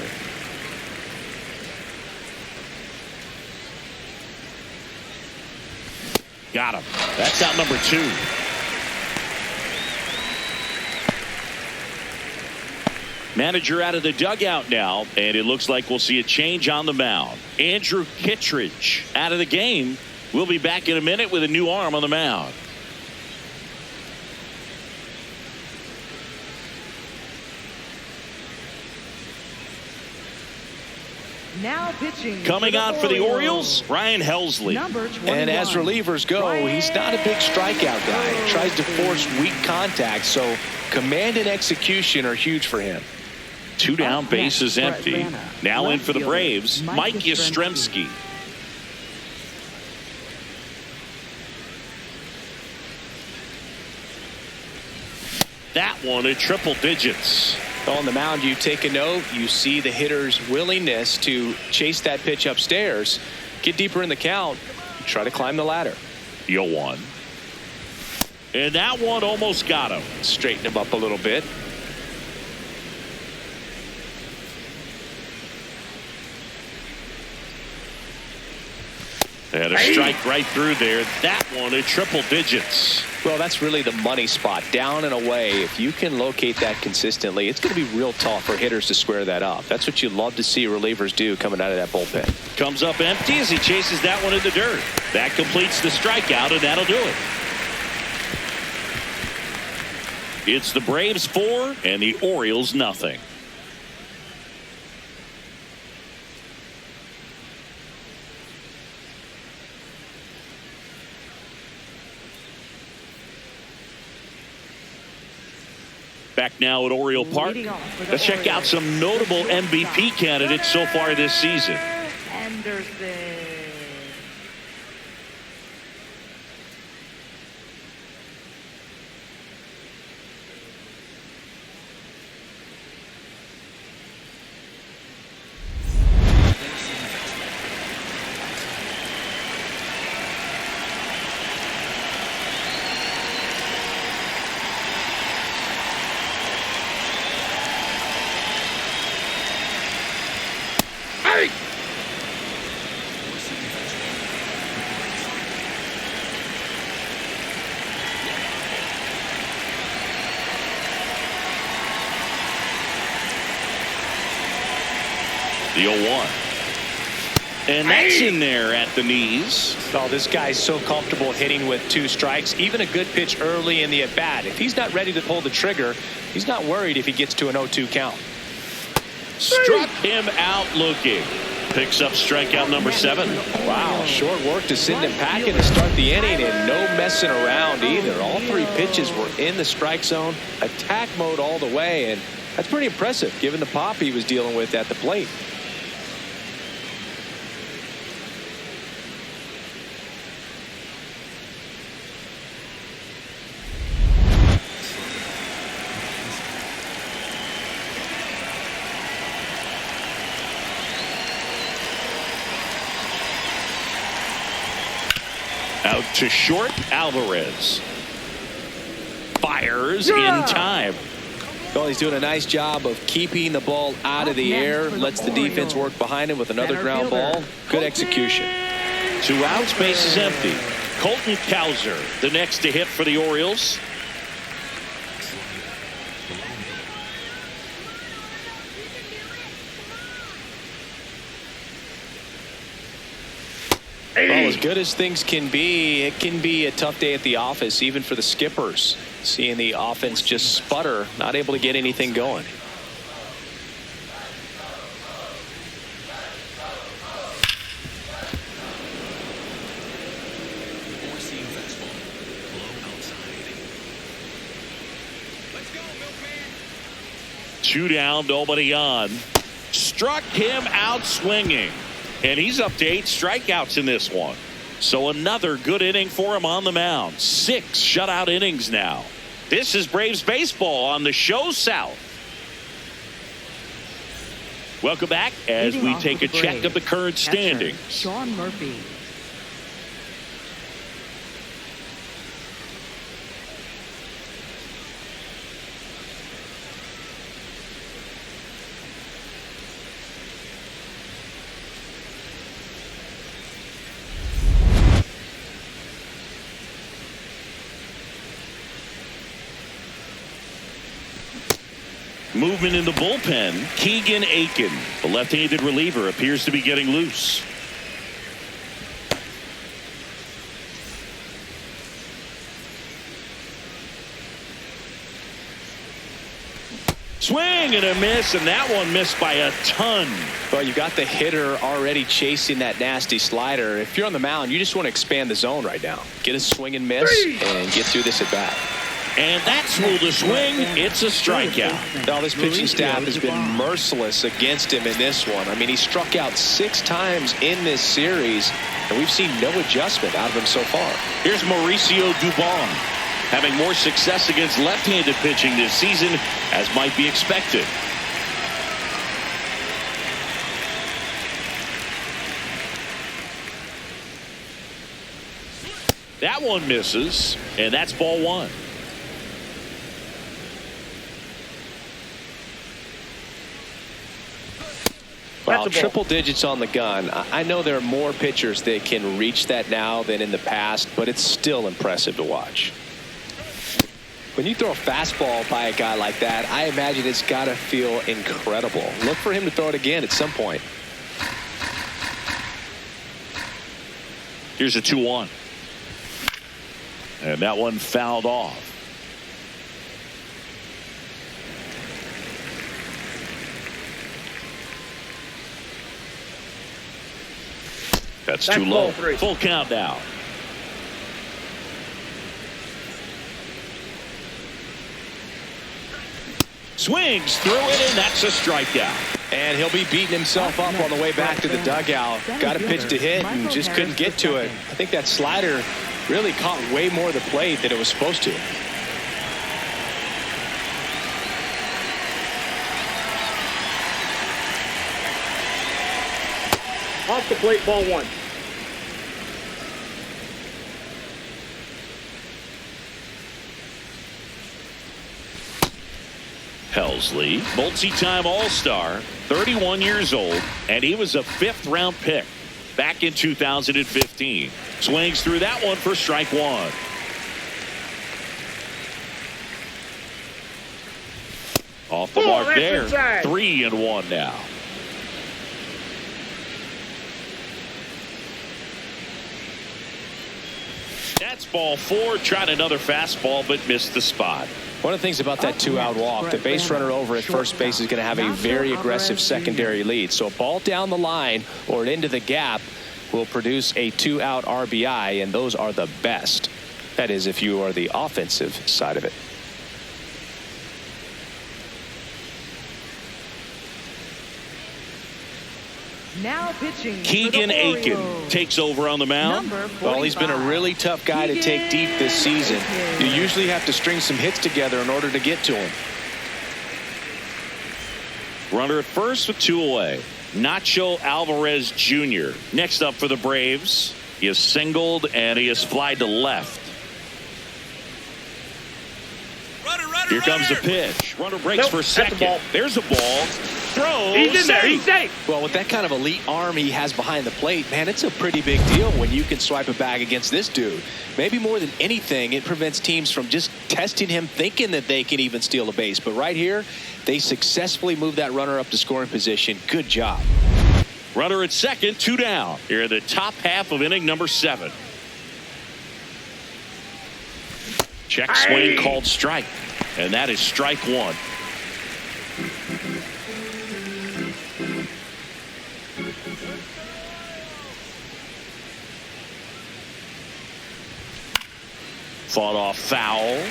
Got him. That's out number 2. Manager out of the dugout now, and it looks like we'll see a change on the mound. Andrew Kittredge out of the game. We'll be back in a minute with a new arm on the mound. Now pitching. Coming on for the Orioles, Ryan Helsley. Number 21. And as relievers go, he's not a big strikeout guy. He tries to force weak contact, so command and execution are huge for him. 2 down, bases empty. Now in for the Braves, Mike Yastrzemski. Yastrzemski. That one at triple digits. On the mound, you take a note. You see the hitter's willingness to chase that pitch upstairs, get deeper in the count, try to climb the ladder. 0-1. And that one almost got him. Straighten him up a little bit. And a strike right through there. That one at triple digits. Well, that's really the money spot, down and away. If you can locate that consistently, it's going to be real tough for hitters to square that up. That's what you love to see relievers do coming out of that bullpen. Comes up empty as he chases that one in the dirt. That completes the strikeout, and that'll do it. It's the Braves 4 and the Orioles nothing. Back now at Oriole Park. Let's check out some notable MVP candidates so far this season. Anderson. The 0-1. And that's in there at the knees. Oh, this guy's so comfortable hitting with 2 strikes. Even a good pitch early in the at-bat. If he's not ready to pull the trigger, he's not worried if he gets to an 0-2 count. Struck him out looking. Picks up strikeout number 7. Wow, short work to send him packing to start the inning, and no messing around either. All 3 pitches were in the strike zone, attack mode all the way, and that's pretty impressive given the pop he was dealing with at the plate. Out to short, Alvarez. Fires in time. Well, he's doing a nice job of keeping the ball out of the air. Lets the defense work behind him with another ground ball. Good execution. 2 outs, bases empty. Colton Cowser, the next to hit for the Orioles. Well, as good as things can be, it can be a tough day at the office, even for the skippers. Seeing the offense just sputter, not able to get anything going. Four-seam fastball. Low outside. Let's go, milkman. 2 down, nobody on. Struck him out swinging. And he's up to 8 strikeouts in this one. So another good inning for him on the mound. 6 shutout innings now. This is Braves baseball on the show South. Welcome back as we take a check of the current standings. Sean Murphy. Movement in the bullpen. Keegan Aiken, the left-handed reliever, appears to be getting loose. Swing and a miss, and that one missed by a ton. Well, you got the hitter already chasing that nasty slider. If you're on the mound, you just want to expand the zone right now. Get a swing and miss and get through this at bat. And that's ruled a swing. It's a strikeout. Now, this pitching staff has been merciless against him in this one. I mean, he struck out 6 times in this series, and we've seen no adjustment out of him so far. Here's Mauricio Dubon, having more success against left-handed pitching this season, as might be expected. That one misses, and that's ball 1. Well, triple digits on the gun. I know there are more pitchers that can reach that now than in the past, but it's still impressive to watch. When you throw a fastball by a guy like that, I imagine it's got to feel incredible. Look for him to throw it again at some point. Here's a 2-1. And that one fouled off. That's too low. Full count now. Swings through it, and that's a strikeout. And he'll be beating himself up on the way back to the dugout. Got a pitch to hit and just couldn't get to it. I think that slider really caught way more of the plate than it was supposed to. Off the plate, ball 1. Helsley, multi-time All-Star, 31 years old, and he was a 5th-round pick back in 2015. Swings through that one for strike 1. Off the mark there. 3-1 now. That's ball 4. Tried another fastball, but missed the spot. One of the things about that 2-out walk, the base runner over at first base is going to have a very aggressive secondary lead. So a ball down the line or into the gap will produce a 2-out RBI, and those are the best. That is, if you are the offensive side of it. Now pitching. Keegan Aiken takes over on the mound. Well, he's been a really tough guy to take deep this season. You usually have to string some hits together in order to get to him. Runner at first with 2 away. Nacho Alvarez Jr. Next up for the Braves. He is singled and he is flied to left. Here comes the pitch. Runner breaks for second. There's a ball. Throw. He's in there. He's safe. Well, with that kind of elite arm he has behind the plate, man, it's a pretty big deal when you can swipe a bag against this dude. Maybe more than anything, it prevents teams from just testing him, thinking that they can even steal a base. But right here, they successfully move that runner up to scoring position. Good job. Runner at second, 2 down. Here in the top half of inning number 7. Check swing called strike. And that is strike 1. Fought off foul.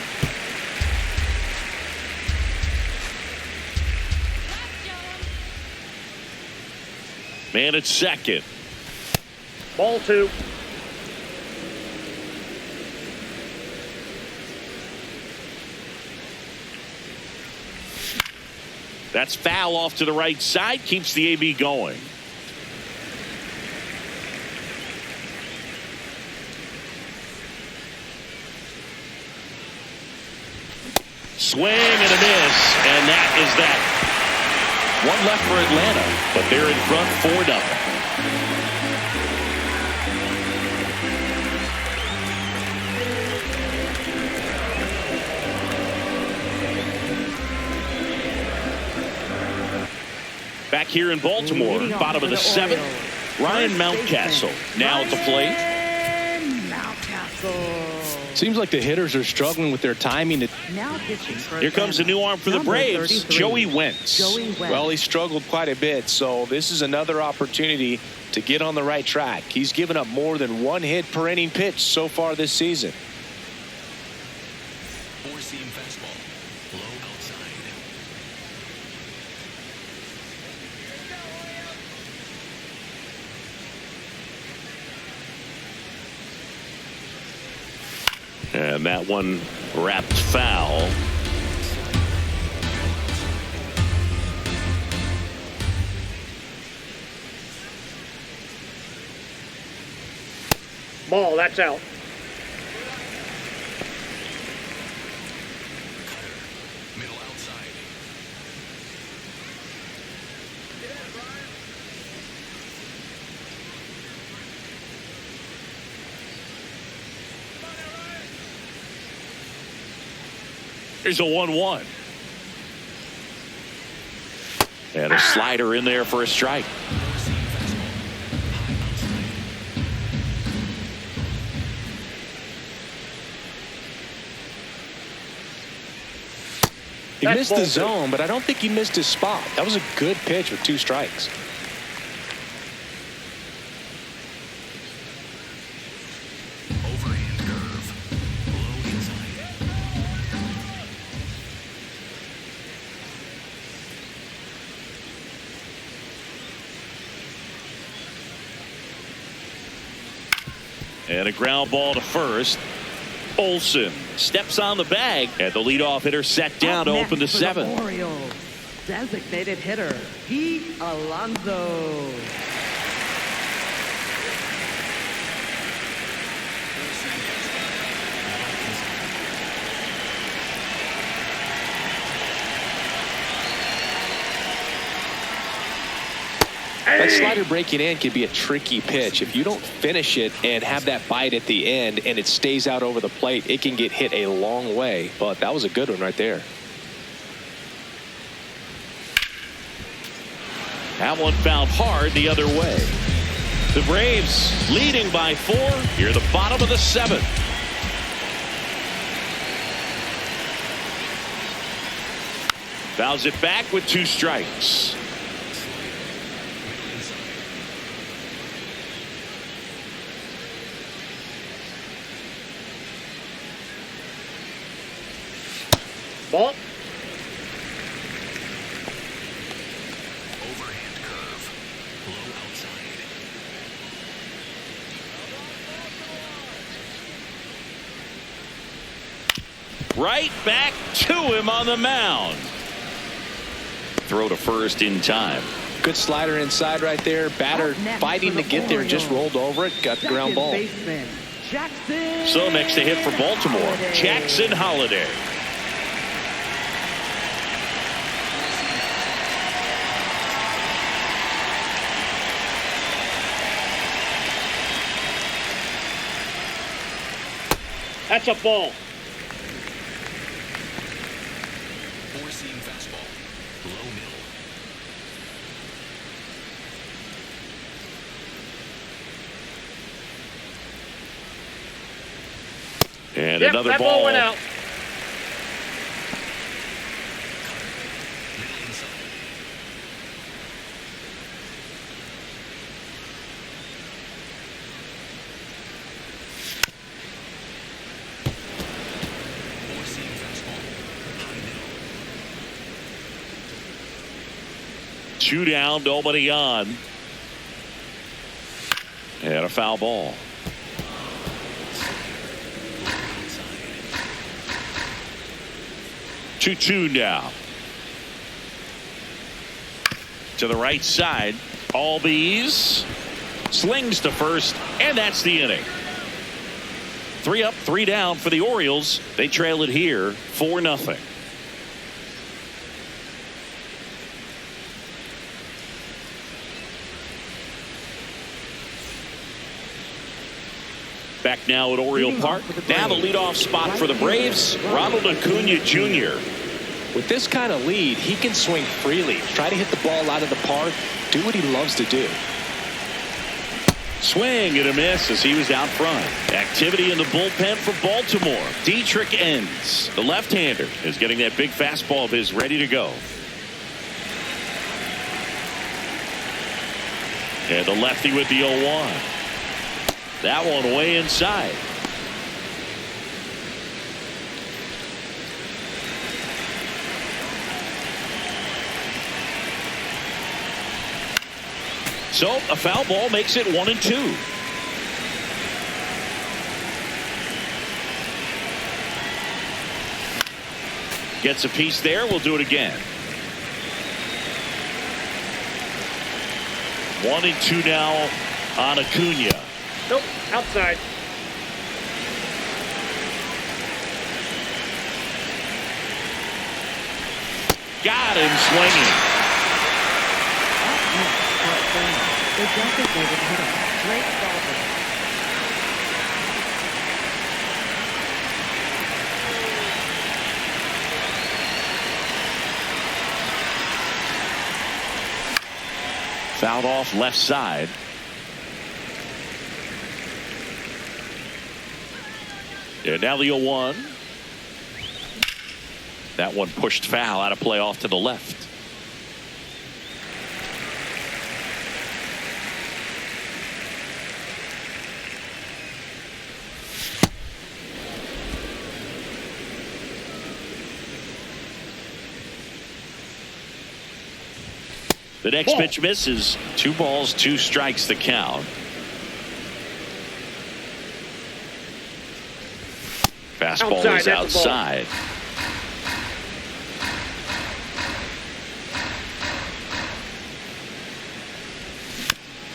Man at second. Ball 2. That's foul off to the right side. Keeps the AB going. Swing and a miss, and that is that. 1 left for Atlanta, but they're in front 4-0. Back here in Baltimore, Leading off bottom of for the seventh, Orioles, Ryan first Mountcastle baseman, now at the plate. Ryan Mountcastle. Seems like the hitters are struggling with their timing. Now pitching for Here comes a new arm for the number Braves, 33, Joey Wentz. Joey Wentz. Well, he struggled quite a bit, so this is another opportunity to get on the right track. He's given up more than one hit per inning pitch so far this season. Four-seam fastball. Low outside. And that one wrapped foul. Ball, that's out. Middle outside. Here's a 1-1. And a slider in there for a strike. Four-seam fastball. High outside. He That's missed the ball two. zone, but I don't think he missed his spot. That was a good pitch with 2 strikes. Overhand curve. Low inside. And a ground ball to first. Olsen steps on the bag, and the leadoff hitter set down to Up open the next for the 7th. Orioles, designated hitter Pete Alonso. That slider breaking in can be a tricky pitch. If you don't finish it and have that bite at the end and it stays out over the plate, it can get hit a long way. But that was a good one right there. That one fouled hard the other way. The Braves leading by 4 here at the bottom of the 7th. Fouls it back with 2 strikes. Ball. Overhand curve. Low outside. Right back to him on the mound. Throw to first in time. Good slider inside right there. Batter Up next fighting for to the get there, just Orioles, rolled over it, got the ground second ball. baseman, Jackson So next to hit for Baltimore, Holiday. Jackson Holiday. That's a ball. Four-seam fastball. Low middle. And Yep, another that ball. ball went out. Middle inside. Four-seam fastball. High middle. 2 down, nobody on. And a foul ball. Low outside. 2-2 now. To the right side. Albies slings to first, and that's the inning. 3 up, 3 down for the Orioles. They trail it here 4-0. Back now at Oriole Leading Park. off for the Now the Braves, leadoff spot for the right Braves, fielder, Ronald Acuna Jr. With this kind of lead, he can swing freely, try to hit the ball out of the park, do what he loves to do. Swing and a miss as he was out front. Activity in the bullpen for Baltimore. Dietrich ends. The left-hander is getting that big fastball of his ready to go. And the lefty with the 0-1. That one way inside. So a foul ball makes it 1-2. Gets a piece there. We'll do it again. 1-2 now on Acuna. Nope, outside. Got him swinging. The designated hitter, Drake Baldwin. Fouled off left side. And now the 0-1. That one pushed foul out of play off to the left. The next pitch misses. 2 balls, 2 strikes the count. Fastball is outside.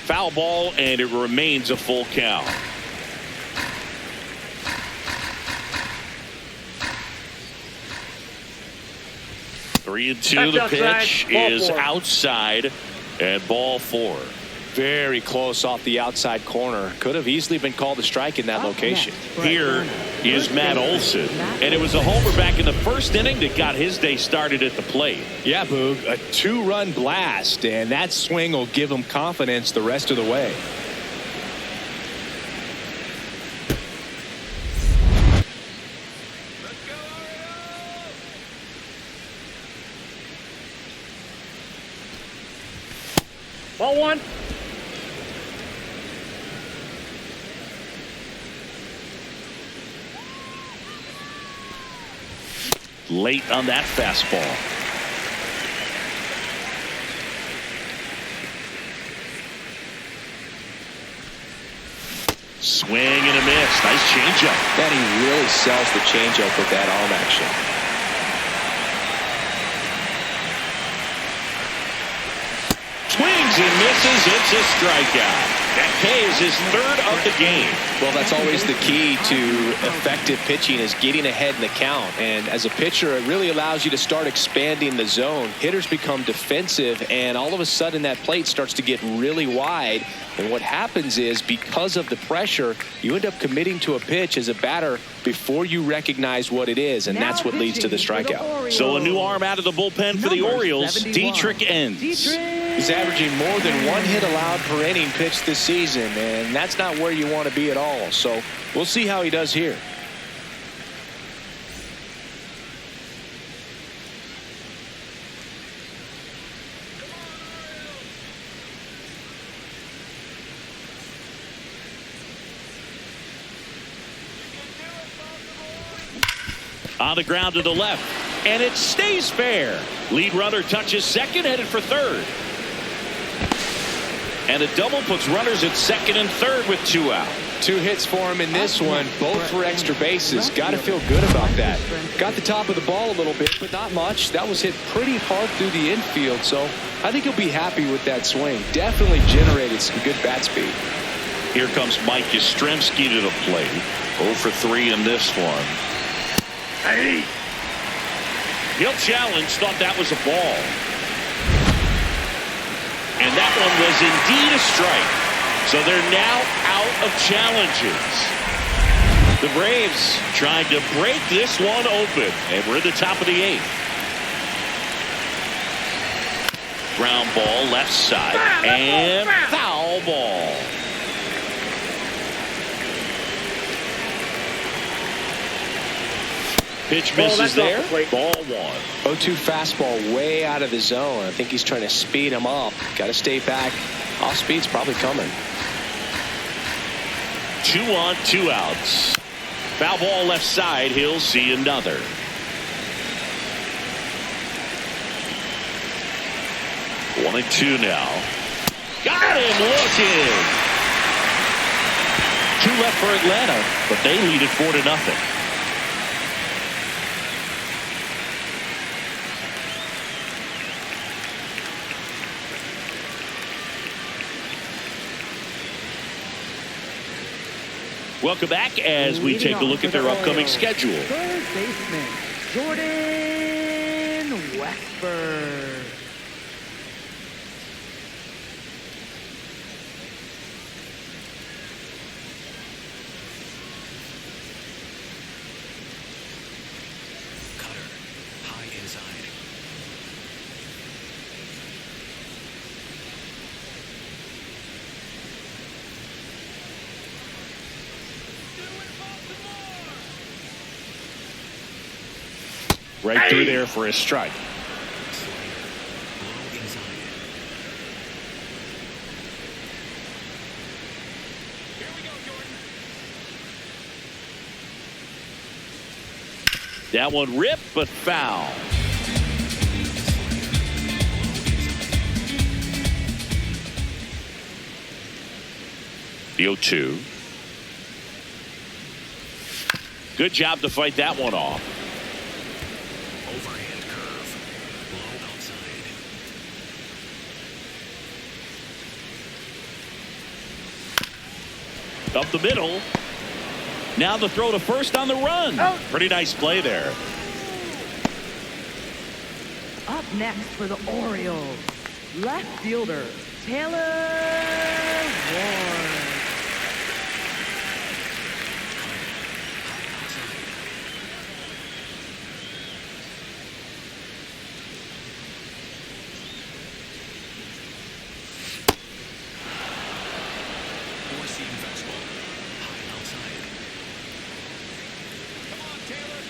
Foul ball, and it remains a full count. Three and two. The pitch is outside, and ball 4. Very close off the outside corner. Could have easily been called a strike in that location. Here is Matt Olson, and it was a homer back in the first inning that got his day started at the plate. Yeah, Boog, a 2-run blast, and that swing will give him confidence the rest of the way. Ball 1. Late on that fastball. Swing and a miss. Nice changeup. And he really sells the changeup with that arm action. Swings and misses. It's a strikeout. That pays his 3rd of the game. Well, that's always the key to effective pitching, is getting ahead in the count. And as a pitcher, it really allows you to start expanding the zone. Hitters become defensive, and all of a sudden that plate starts to get really wide. And what happens is, because of the pressure, you end up committing to a pitch as a batter before you recognize what it is, and that's what leads to the strikeout. So a new arm out of the bullpen for the Orioles. Dietrich ends. He's averaging more than 1 hit allowed per inning pitched this season, and that's not where you want to be at all. So we'll see how he does here. On the ground to the left, and it stays fair. Lead runner touches second, headed for third. And a double puts runners at second and third with 2 out. 2 hits for him in this one, both for extra bases. Got to feel good about that. Got the top of the ball a little bit, but not much. That was hit pretty hard through the infield, so I think he'll be happy with that swing. Definitely generated some good bat speed. Here comes Mike Yastrzemski to the plate. 0 for 3 in this one. Hey! He'll challenge, thought that was a ball. And that one was indeed a strike. So they're now out of challenges. The Braves trying to break this one open. And we're at the top of the 8th. Ground ball left side and foul ball. Pitch misses there. Ball 1. 0-2 fastball way out of the zone. I think he's trying to speed him up. Got to stay back. Off speed's probably coming. 2 on, 2 outs. Foul ball left side. He'll see another. One and 2 now. Got him looking. 2 left for Atlanta, but they lead it 4-0. Welcome back as we take a look at their upcoming schedule. Third baseman, Jordan Westburg. Cutter. High inside. Right through there for a strike. Low inside. Here we go, Jordan. That one ripped, but foul. The 0-2. Good job to fight that one off. Overhand curve. Low outside. Up the middle. Now the throw to first on the run. Pretty nice play there. Up next for the Orioles, left fielder, Taylor Ward. Four-seam fastball. High outside. Come on, Taylor.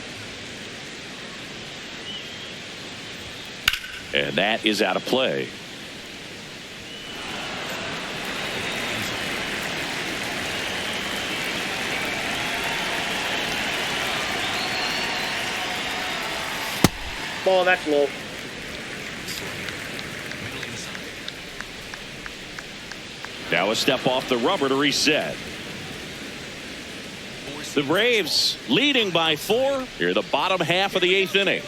And that is out of play. Ball, that's low. Middle inside. Now a step off the rubber to reset. The Braves leading by 4 here the bottom half of the 8th inning.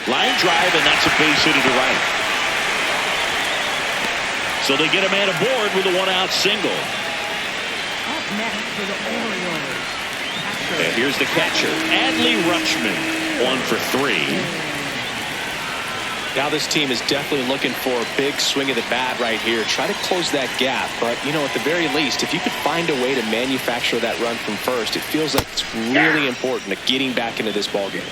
Line drive, and that's a base hit to right. So they get a man aboard with a 1-out single. Up next for the Orioles, catcher. And here's the catcher, Adley Rutschman, 1 for 3. Now this team is definitely looking for a big swing of the bat right here. Try to close that gap. But, you know, at the very least, if you could find a way to manufacture that run from first, it feels like it's really important to getting back into this ballgame.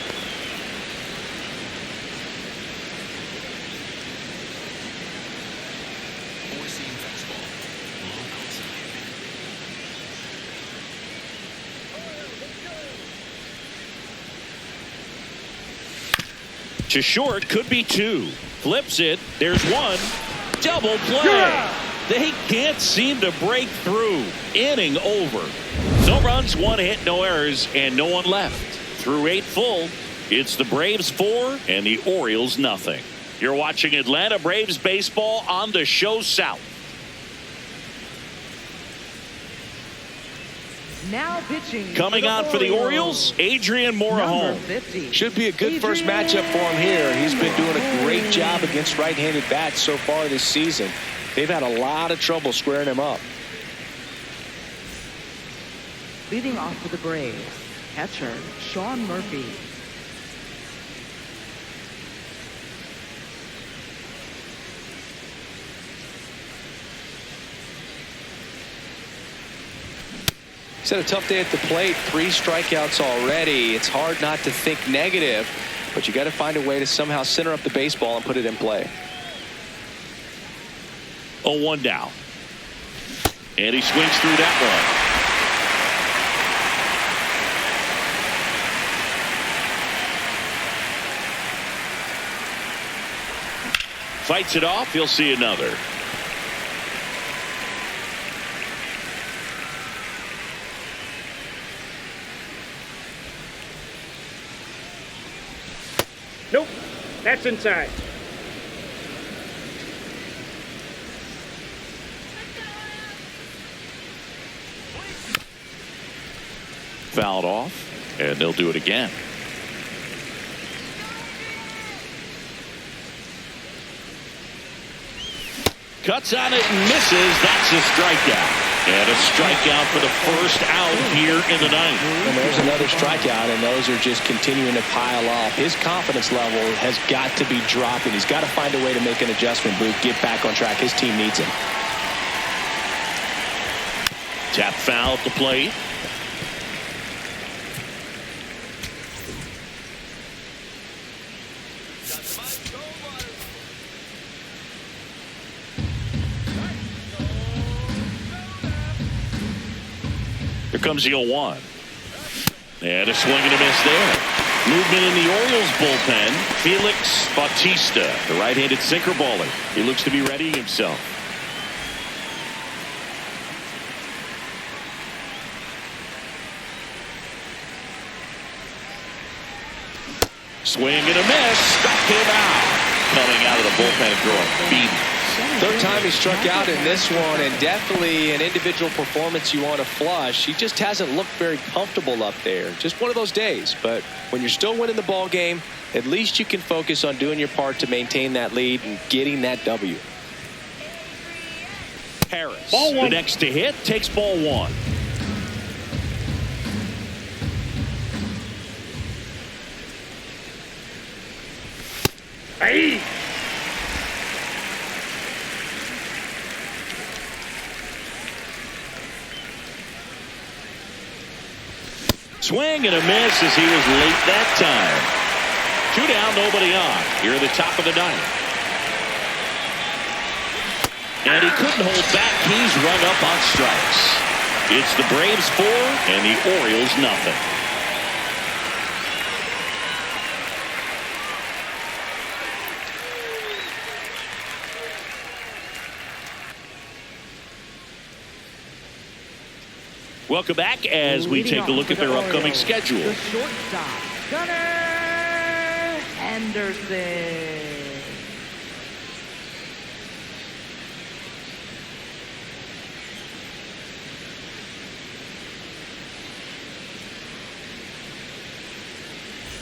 Four-seam fastball. Low outside. To short, could be 2. Flips it. There's 1. Double play. They can't seem to break through. Inning over. No runs, 1 hit, no errors, and no one left. Through 8 full, it's the Braves 4 and the Orioles nothing. You're watching Atlanta Braves baseball on the Show South. Now pitching. Coming out for the Orioles, Adrian Number Morejon. 50. Should be a good first matchup for him here. He's been doing a great job against right-handed bats so far this season. They've had a lot of trouble squaring him up. Leading off for the Braves, catcher Sean Murphy. He's had a tough day at the plate. 3 strikeouts already. It's hard not to think negative, but you got to find a way to somehow center up the baseball and put it in play. 0-1 down. And he swings through that one. Fights it off. He'll see another. Nope. That's inside. Fouled off, and they'll do it again. Cuts on it and misses. That's a strikeout. And a strikeout for the first out here in the ninth. And there's another strikeout, and those are just continuing to pile up. His confidence level has got to be dropping. He's got to find a way to make an adjustment, Booth, get back on track. His team needs him. Tap foul at the plate. Here comes the 0-1. And a swing and a miss there. Movement in the Orioles bullpen. Felix Bautista, the right-handed sinker baller. He looks to be readying himself. Swing and a miss. Struck him out. Coming out of the bullpen and throwing beating. Third time he struck out in this one, and definitely an individual performance you want to flush. He just hasn't looked very comfortable up there. Just one of those days. But when you're still winning the ball game, at least you can focus on doing your part to maintain that lead and getting that W. Harris, ball one. The next to hit, takes ball 1. Hey! Swing and a miss as he was late that time. 2 down, nobody on. Here at the top of the ninth. And he couldn't hold back. He's rung up on strikes. It's the Braves 4 and the Orioles nothing. Welcome back as we take a look at their upcoming schedule. The shortstop, Gunnar Henderson.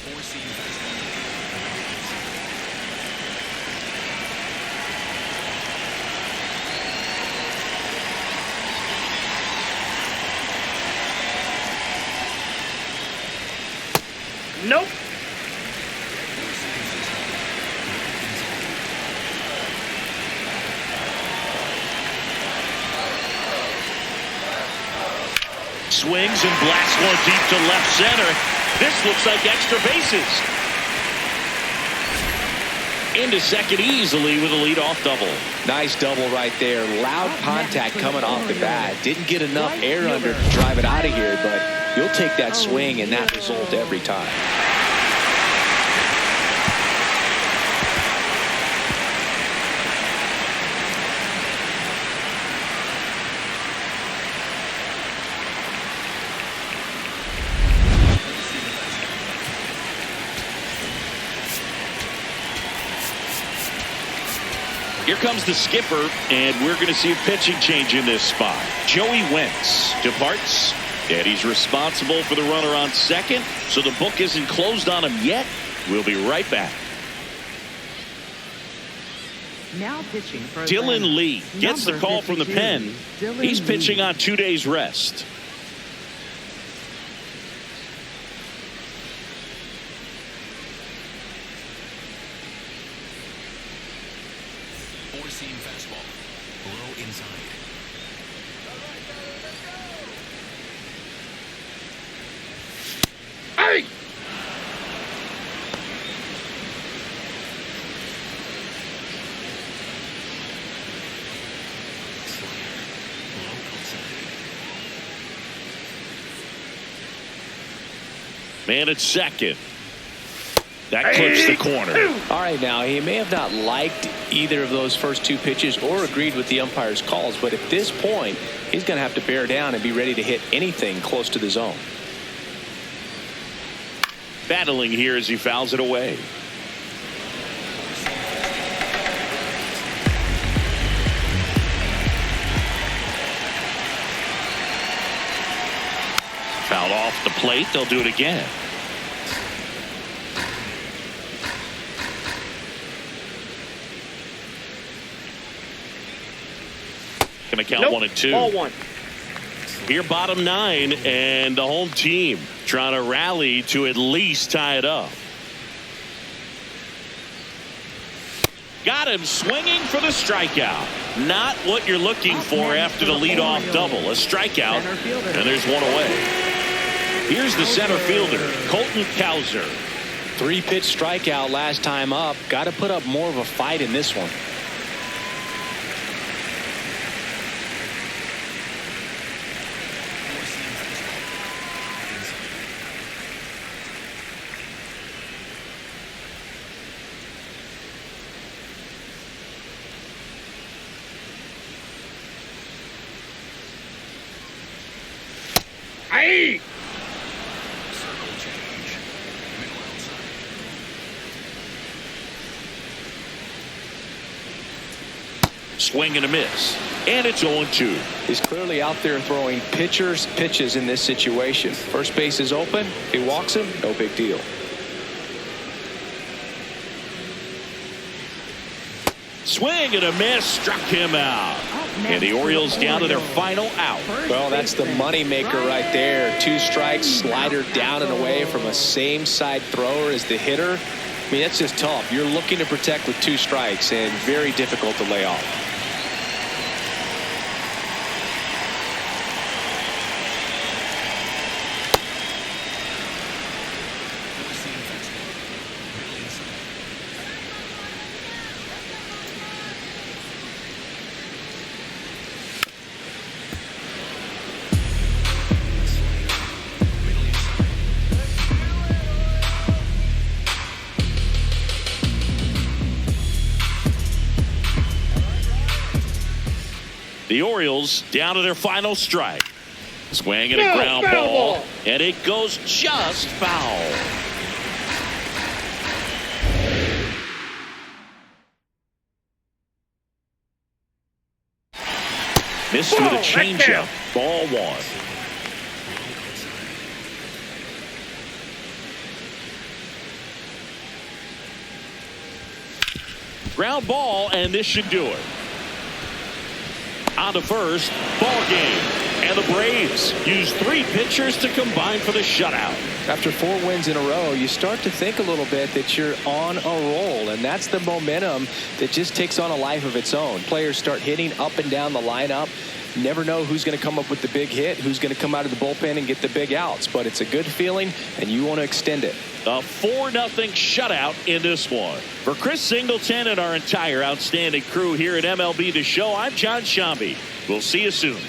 Four-seam fastball. Nope. Swings and blasts one deep to left center. This looks like extra bases. Into second easily with a leadoff double. Nice double right there. Loud contact coming off the bat. Didn't get enough air under to drive it out of here, but you'll take that swing and that result every time. Here comes the skipper, and we're going to see a pitching change in this spot. Joey Wentz departs, and he's responsible for the runner on second, so the book isn't closed on him yet. We'll be right back. Now pitching for Dylan Atlanta. Lee gets the Number call from the 52, pen. Dylan He's pitching Lee. on 2 days rest. Four-seam fastball. Low inside. Man at second. That clips the corner. All right, now he may have not liked either of those first two pitches or agreed with the umpire's calls, but at this point he's going to have to bear down and be ready to hit anything close to the zone. Battling here as he fouls it away. Fouled off the plate. They'll do it again. Going to count 1-2. Ball one. Here, bottom 9, and the home team trying to rally to at least tie it up. Got him swinging for the strikeout. Not what you're looking for after the leadoff double. A strikeout, and there's one away. Here's the center fielder, Colton Cowser. 3-pitch strikeout last time up. Got to put up more of a fight in this one. Aye. Circle change. Middle outside. Swing and a miss. And it's 0-2. He's clearly out there throwing pitches in this situation. First base is open. If he walks him, no big deal. Swing and a miss, struck him out. And the Orioles down to their final out. Well, that's the money maker right there. 2 strikes, slider down and away from a same side thrower as the hitter. I mean, that's just tough. You're looking to protect with 2 strikes and very difficult to lay off. Four-seam fastball. Middle inside. Middle inside. The Orioles down to their final strike. Swing and a No, ground foul ball. ball. And it goes just foul. Missed with a Ball, right changeup. there. Ball 1. Wrong outside. Ground ball, and this should do it. On to first, ball game. And the Braves use 3 pitchers to combine for the shutout. After 4 wins in a row, you start to think a little bit that you're on a roll, and that's the momentum that just takes on a life of its own. Players start hitting up and down the lineup. Never know who's going to come up with the big hit, who's going to come out of the bullpen and get the big outs, but it's a good feeling, and you want to extend it. A 4-0 shutout in this one. For Chris Singleton and our entire outstanding crew here at MLB The Show, I'm John Shambi. We'll see you soon.